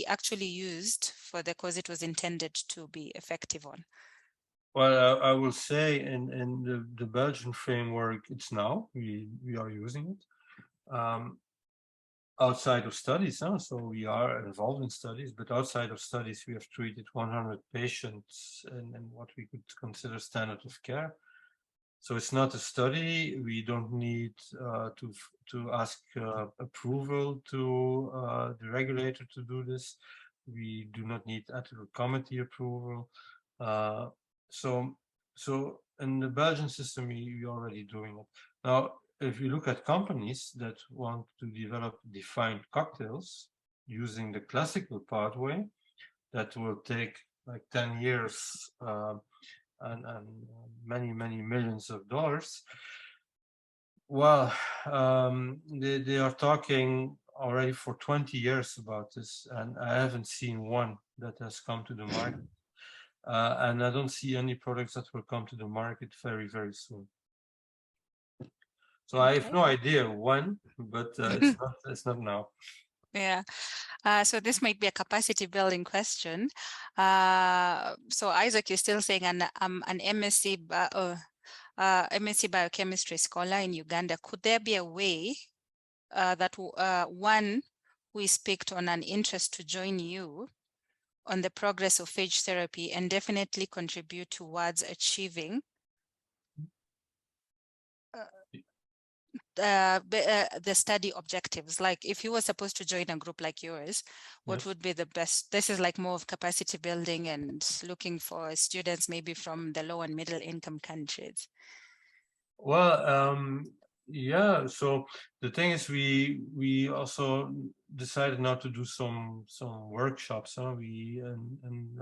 actually used for the cause it was intended to be effective on? Well, I will say in the Belgian framework, it's now, we are using it. Outside of studies, so we are involved in studies, but outside of studies, we have treated 100 patients in what we could consider standard of care. So it's not a study. We don't need to ask approval to the regulator to do this. We do not need ethical committee approval. So in the Belgian system, we're already doing it. Now, if you look at companies that want to develop defined cocktails using the classical pathway, that will take like 10 years and many millions of dollars. Well, they are talking already for 20 years about this, and I haven't seen one that has come to the market. And I don't see any products that will come to the market very soon. So I have no idea when, but it's not now. Yeah. So this might be a capacity building question. So Isaac, you're still saying an MSc MSc biochemistry scholar in Uganda. Could there be a way that one who is picked on an interest to join you on the progress of phage therapy and definitely contribute towards achieving the study objectives? Like if you were supposed to join a group like yours, what would be the best? This is like more of capacity building and looking for students maybe from the low and middle income countries. Well, yeah, so the thing is we also decided not to do some workshops. We in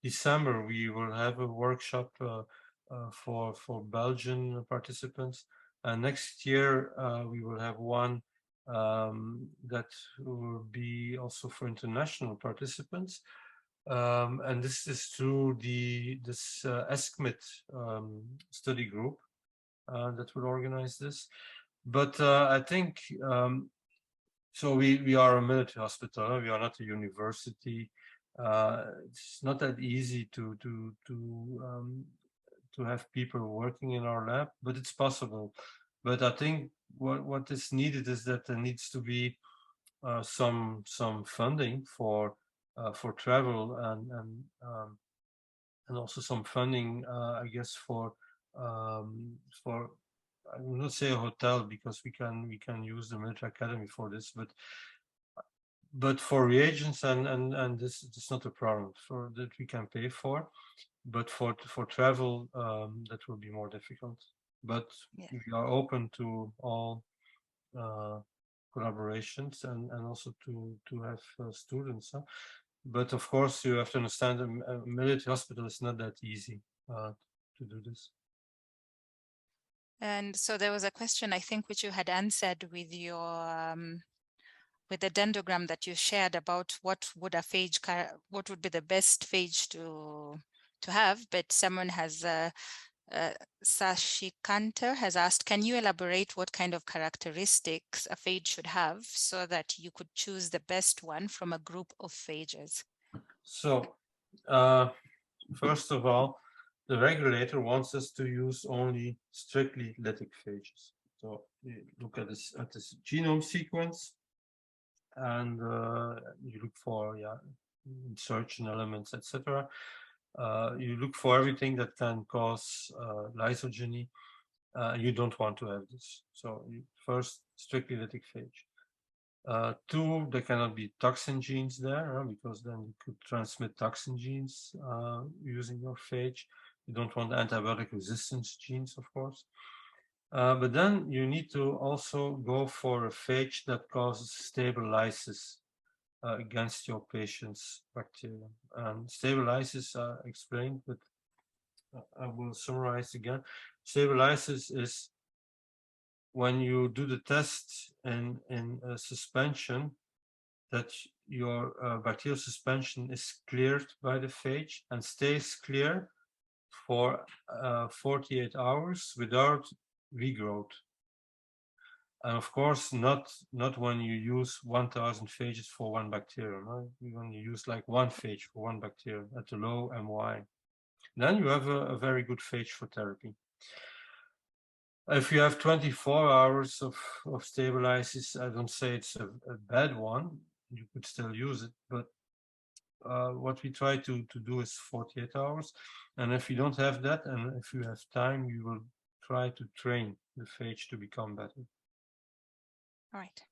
December we will have a workshop for Belgian participants, and next year we will have one that will be also for international participants. And this is through this ESCMID study group that will organize this. But I think, so we are a military hospital, we are not a university. It's not that easy to have people working in our lab, but it's possible. But I think what is needed is that there needs to be some funding for travel and also some funding, I guess, for I will not say a hotel because we can use the military academy for this, but for reagents and this is not a problem for that we can pay for, but for travel that will be more difficult. But we are open to all collaborations and also to have students. But of course, you have to understand a military hospital is not that easy to do this. And so there was a question, I think, which you had answered with your with the dendrogram that you shared about what would be the best phage to have. But someone has Sashikanta has asked, can you elaborate what kind of characteristics a phage should have so that you could choose the best one from a group of phages? So first of all, the regulator wants us to use only strictly lytic phages. So you look at this genome sequence, and you look for insertion elements, etc. You look for everything that can cause lysogeny. You don't want to have this. So first, strictly lytic phage. 2, there cannot be toxin genes there, because then you could transmit toxin genes using your phage. You don't want antibiotic resistance genes, of course. But then you need to also go for a phage that causes stable lysis against your patient's bacteria. And stable lysis explained, but I will summarize again. Stable lysis is when you do the test in a suspension, that your bacterial suspension is cleared by the phage and stays clear for 48 hours without regrowth. And of course, not when you use 1000 phages for one bacterium. Right? When you use like one phage for one bacterium at a low MY, then you have a very good phage for therapy. If you have 24 hours of stable lysis, I don't say it's a bad one. You could still use it, but what we try to do is 48 hours. And if you don't have that, and if you have time, you will try to train the phage to become better. All right.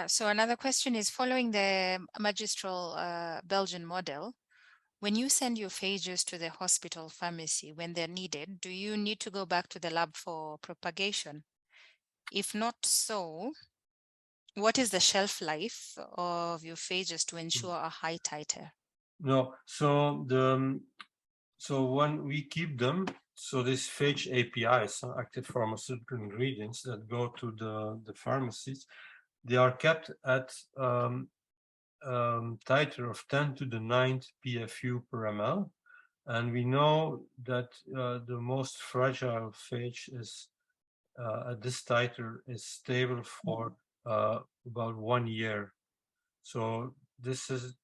So another question is, following the magistral Belgian model, when you send your phages to the hospital pharmacy when they're needed, do you need to go back to the lab for propagation? If not so, what is the shelf life of your phages to ensure a high titer? No, so when we keep them, so these phage APIs, active pharmaceutical ingredients that go to the pharmacies, they are kept at titer of 10 to the 9th PFU per ml. And we know that the most fragile phage is at this titer is stable for about 1 year. So this is,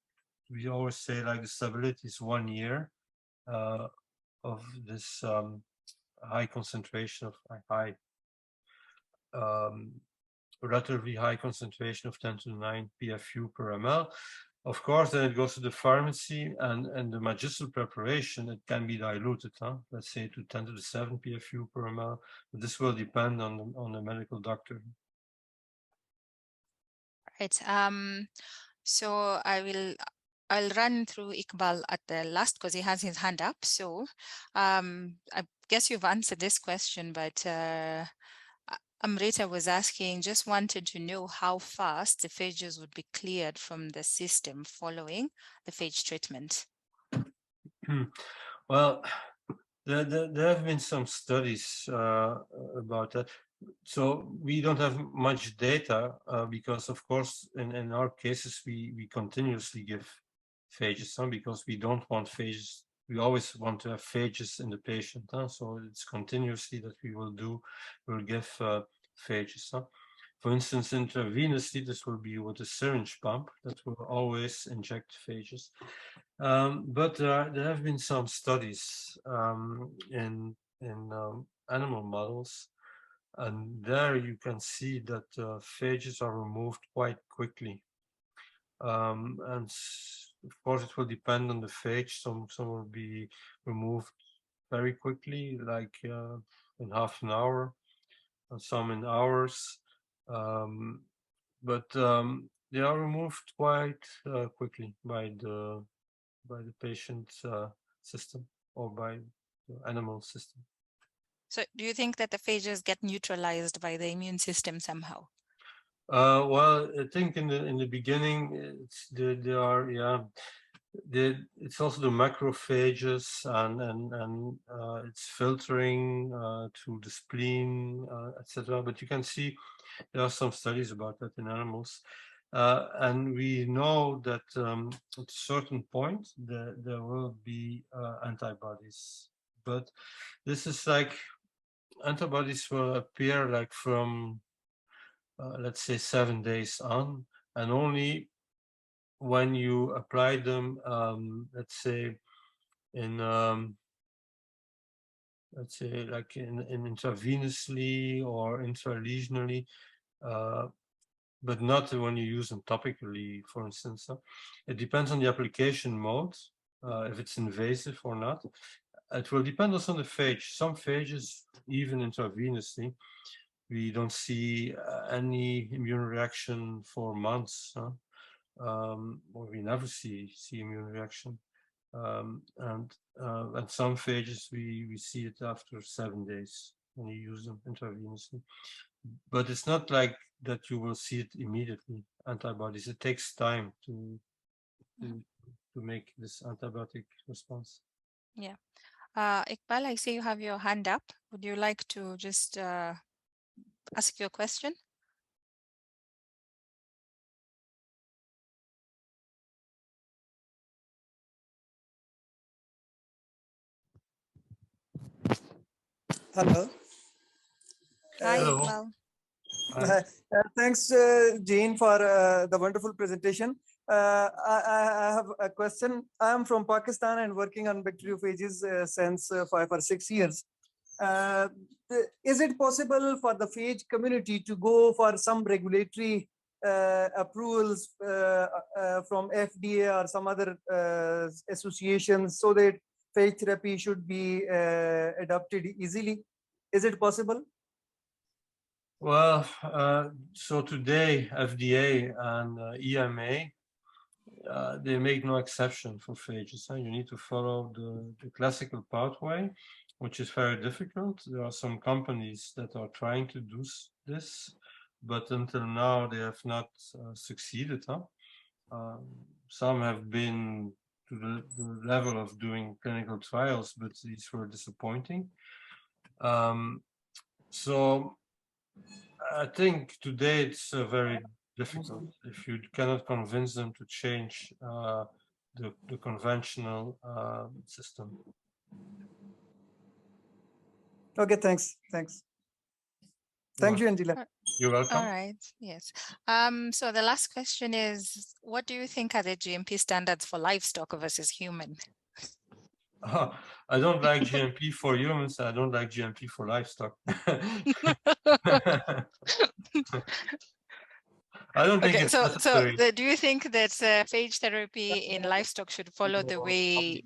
we always say, like, the stability is 1 year of this high concentration of relatively high concentration of 10 to the 9 PFU per ml. Of course, then it goes to the pharmacy, and the magistral preparation, it can be diluted, let's say to 10 to the 7 PFU per ml. But this will depend on the medical doctor. Right. So I'll run through Iqbal at the last because he has his hand up. So I guess you've answered this question, but Amrita was asking, just wanted to know how fast the phages would be cleared from the system following the phage treatment. Well, there have been some studies about that. So we don't have much data because, of course, in our cases, we continuously give phages, because we don't want phages. We always want to have phages in the patient, so it's continuously that we'll give phages. For instance, intravenously, this will be with a syringe pump that will always inject phages. But there have been some studies in animal models, and there you can see that phages are removed quite quickly. And of course, it will depend on the phage. Some will be removed very quickly, like in half an hour, and some in hours. But they are removed quite quickly by the patient system or by the animal system. So do you think that the phages get neutralized by the immune system somehow? Well, I think in the beginning, it's also the macrophages and it's filtering to the spleen, etc. But you can see there are some studies about that in animals. And we know that at a certain point there will be antibodies, but this is like antibodies will appear like from let's say 7 days on, and only when you apply them, let's say in let's say like in intravenously or intralesionally, but not when you use them topically, for instance. It depends on the application mode, if it's invasive or not. It will depend also on the phage. Some phages, even intravenously, we don't see any immune reaction for months, or we never see immune reaction. And some phages we see it after 7 days when you use them intravenously. But it's not like that you will see it immediately. Antibodies, it takes time to make this antibiotic response. Yeah. Iqbal, I see you have your hand up. Would you like to just ask your question? Hello. Hi, Hello. Iqbal. Thanks, Jane, for the wonderful presentation. I have a question. I am from Pakistan and working on bacteriophages since 5 or 6 years. Is it possible for the phage community to go for some regulatory approvals from FDA or some other associations so that phage therapy should be adopted easily? Is it possible? Well, so today FDA and EMA, they make no exception for phages. You need to follow the classical pathway, which is very difficult. There are some companies that are trying to do this, but until now they have not succeeded. Some have been to the level of doing clinical trials, but these were disappointing. So I think today it's very difficult if you cannot convince them to change the conventional system. Okay, thanks. Thank you, Angela. You're welcome. All right, yes. So the last question is, what do you think are the GMP standards for livestock versus human? I don't like GMP for humans. I don't like GMP for livestock. I don't think it's necessary. So do you think that phage therapy in livestock should follow the way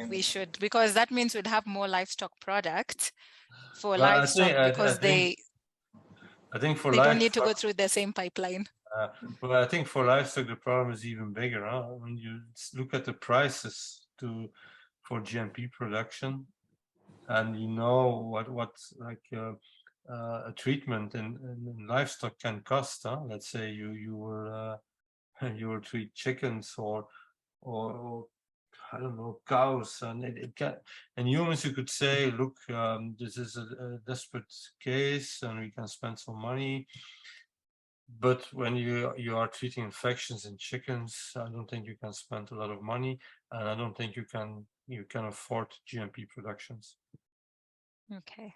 we should? Because that means we'd have more livestock products for livestock because I think for they don't need to go through the same pipeline. Well, I think for livestock the problem is even bigger. When you look at the prices for GMP production, and you know what like a treatment in livestock can cost. Let's say you will treat chickens or I don't know, cows, and it can. And humans, you could say, look, this is a desperate case, and we can spend some money. But when you are treating infections in chickens, I don't think you can spend a lot of money, and I don't think you can afford GMP productions. Okay.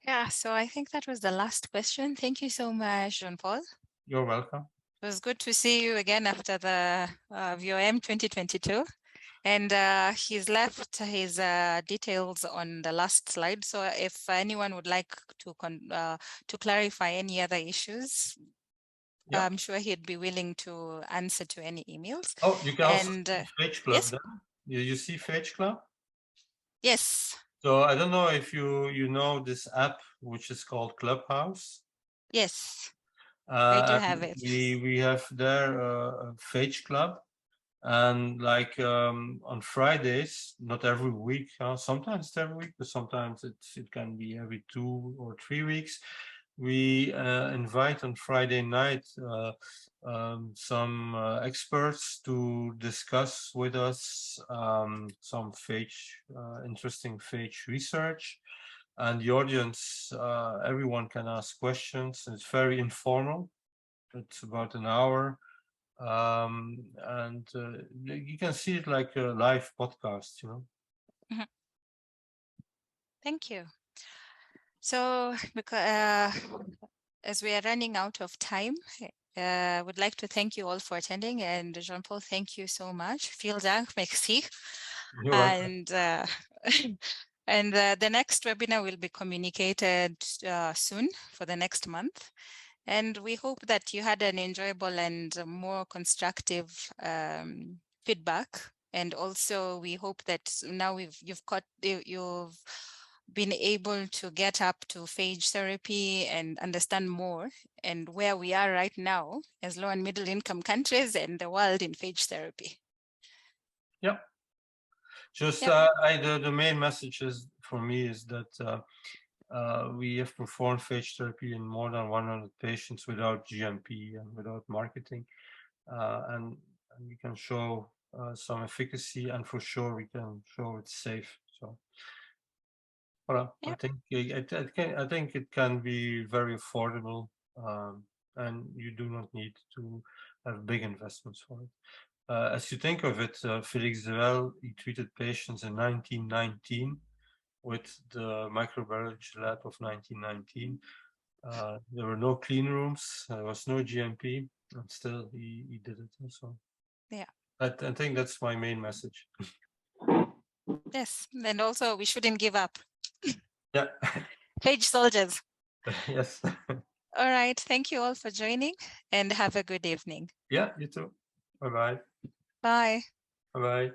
Yeah, so I think that was the last question. Thank you so much, Jean-Paul. You're welcome. It was good to see you again after the VOM 2022. And he's left his details on the last slide. So if anyone would like to clarify any other issues, yeah. I'm sure he'd be willing to answer to any emails. Oh, you can also see Phage Club. Yes? Then. You see Phage Club? Yes. So I don't know if you know this app, which is called Clubhouse. Yes, I do have it. We have there a Phage Club. And like on Fridays, not every week, sometimes it's every week, but sometimes it can be every 2 or 3 weeks. We invite on Friday night some experts to discuss with us some phage, interesting phage research. And the audience, everyone can ask questions. It's very informal. It's about an hour. And you can see it like a live podcast, you know. Mm-hmm. Thank you. So, because as we are running out of time, I would like to thank you all for attending. And Jean-Paul, thank you so much. Vielen Dank, merci. You're welcome. And And the next webinar will be communicated soon for the next month. And we hope that you had an enjoyable and more constructive feedback. And also we hope that now you've been able to get up to phage therapy and understand more and where we are right now as low and middle income countries and the world in phage therapy. Yeah. Just Yep. the main message is for me is that we have performed phage therapy in more than 100 patients without GMP and without marketing, and we can show some efficacy, and for sure we can show it's safe. So, well, Yep. I think it can be very affordable, and you do not need to have big investments for it. As you think of it, Felix Zewel, he treated patients in 1919 with the microbiology lab of 1919. There were no clean rooms, there was no GMP, and still he did it. So yeah, I think that's my main message. Yes, and also we shouldn't give up. Yeah. Phage soldiers. Yes. All right, thank you all for joining and have a good evening. Yeah, you too. Bye-bye. Bye. Bye-bye.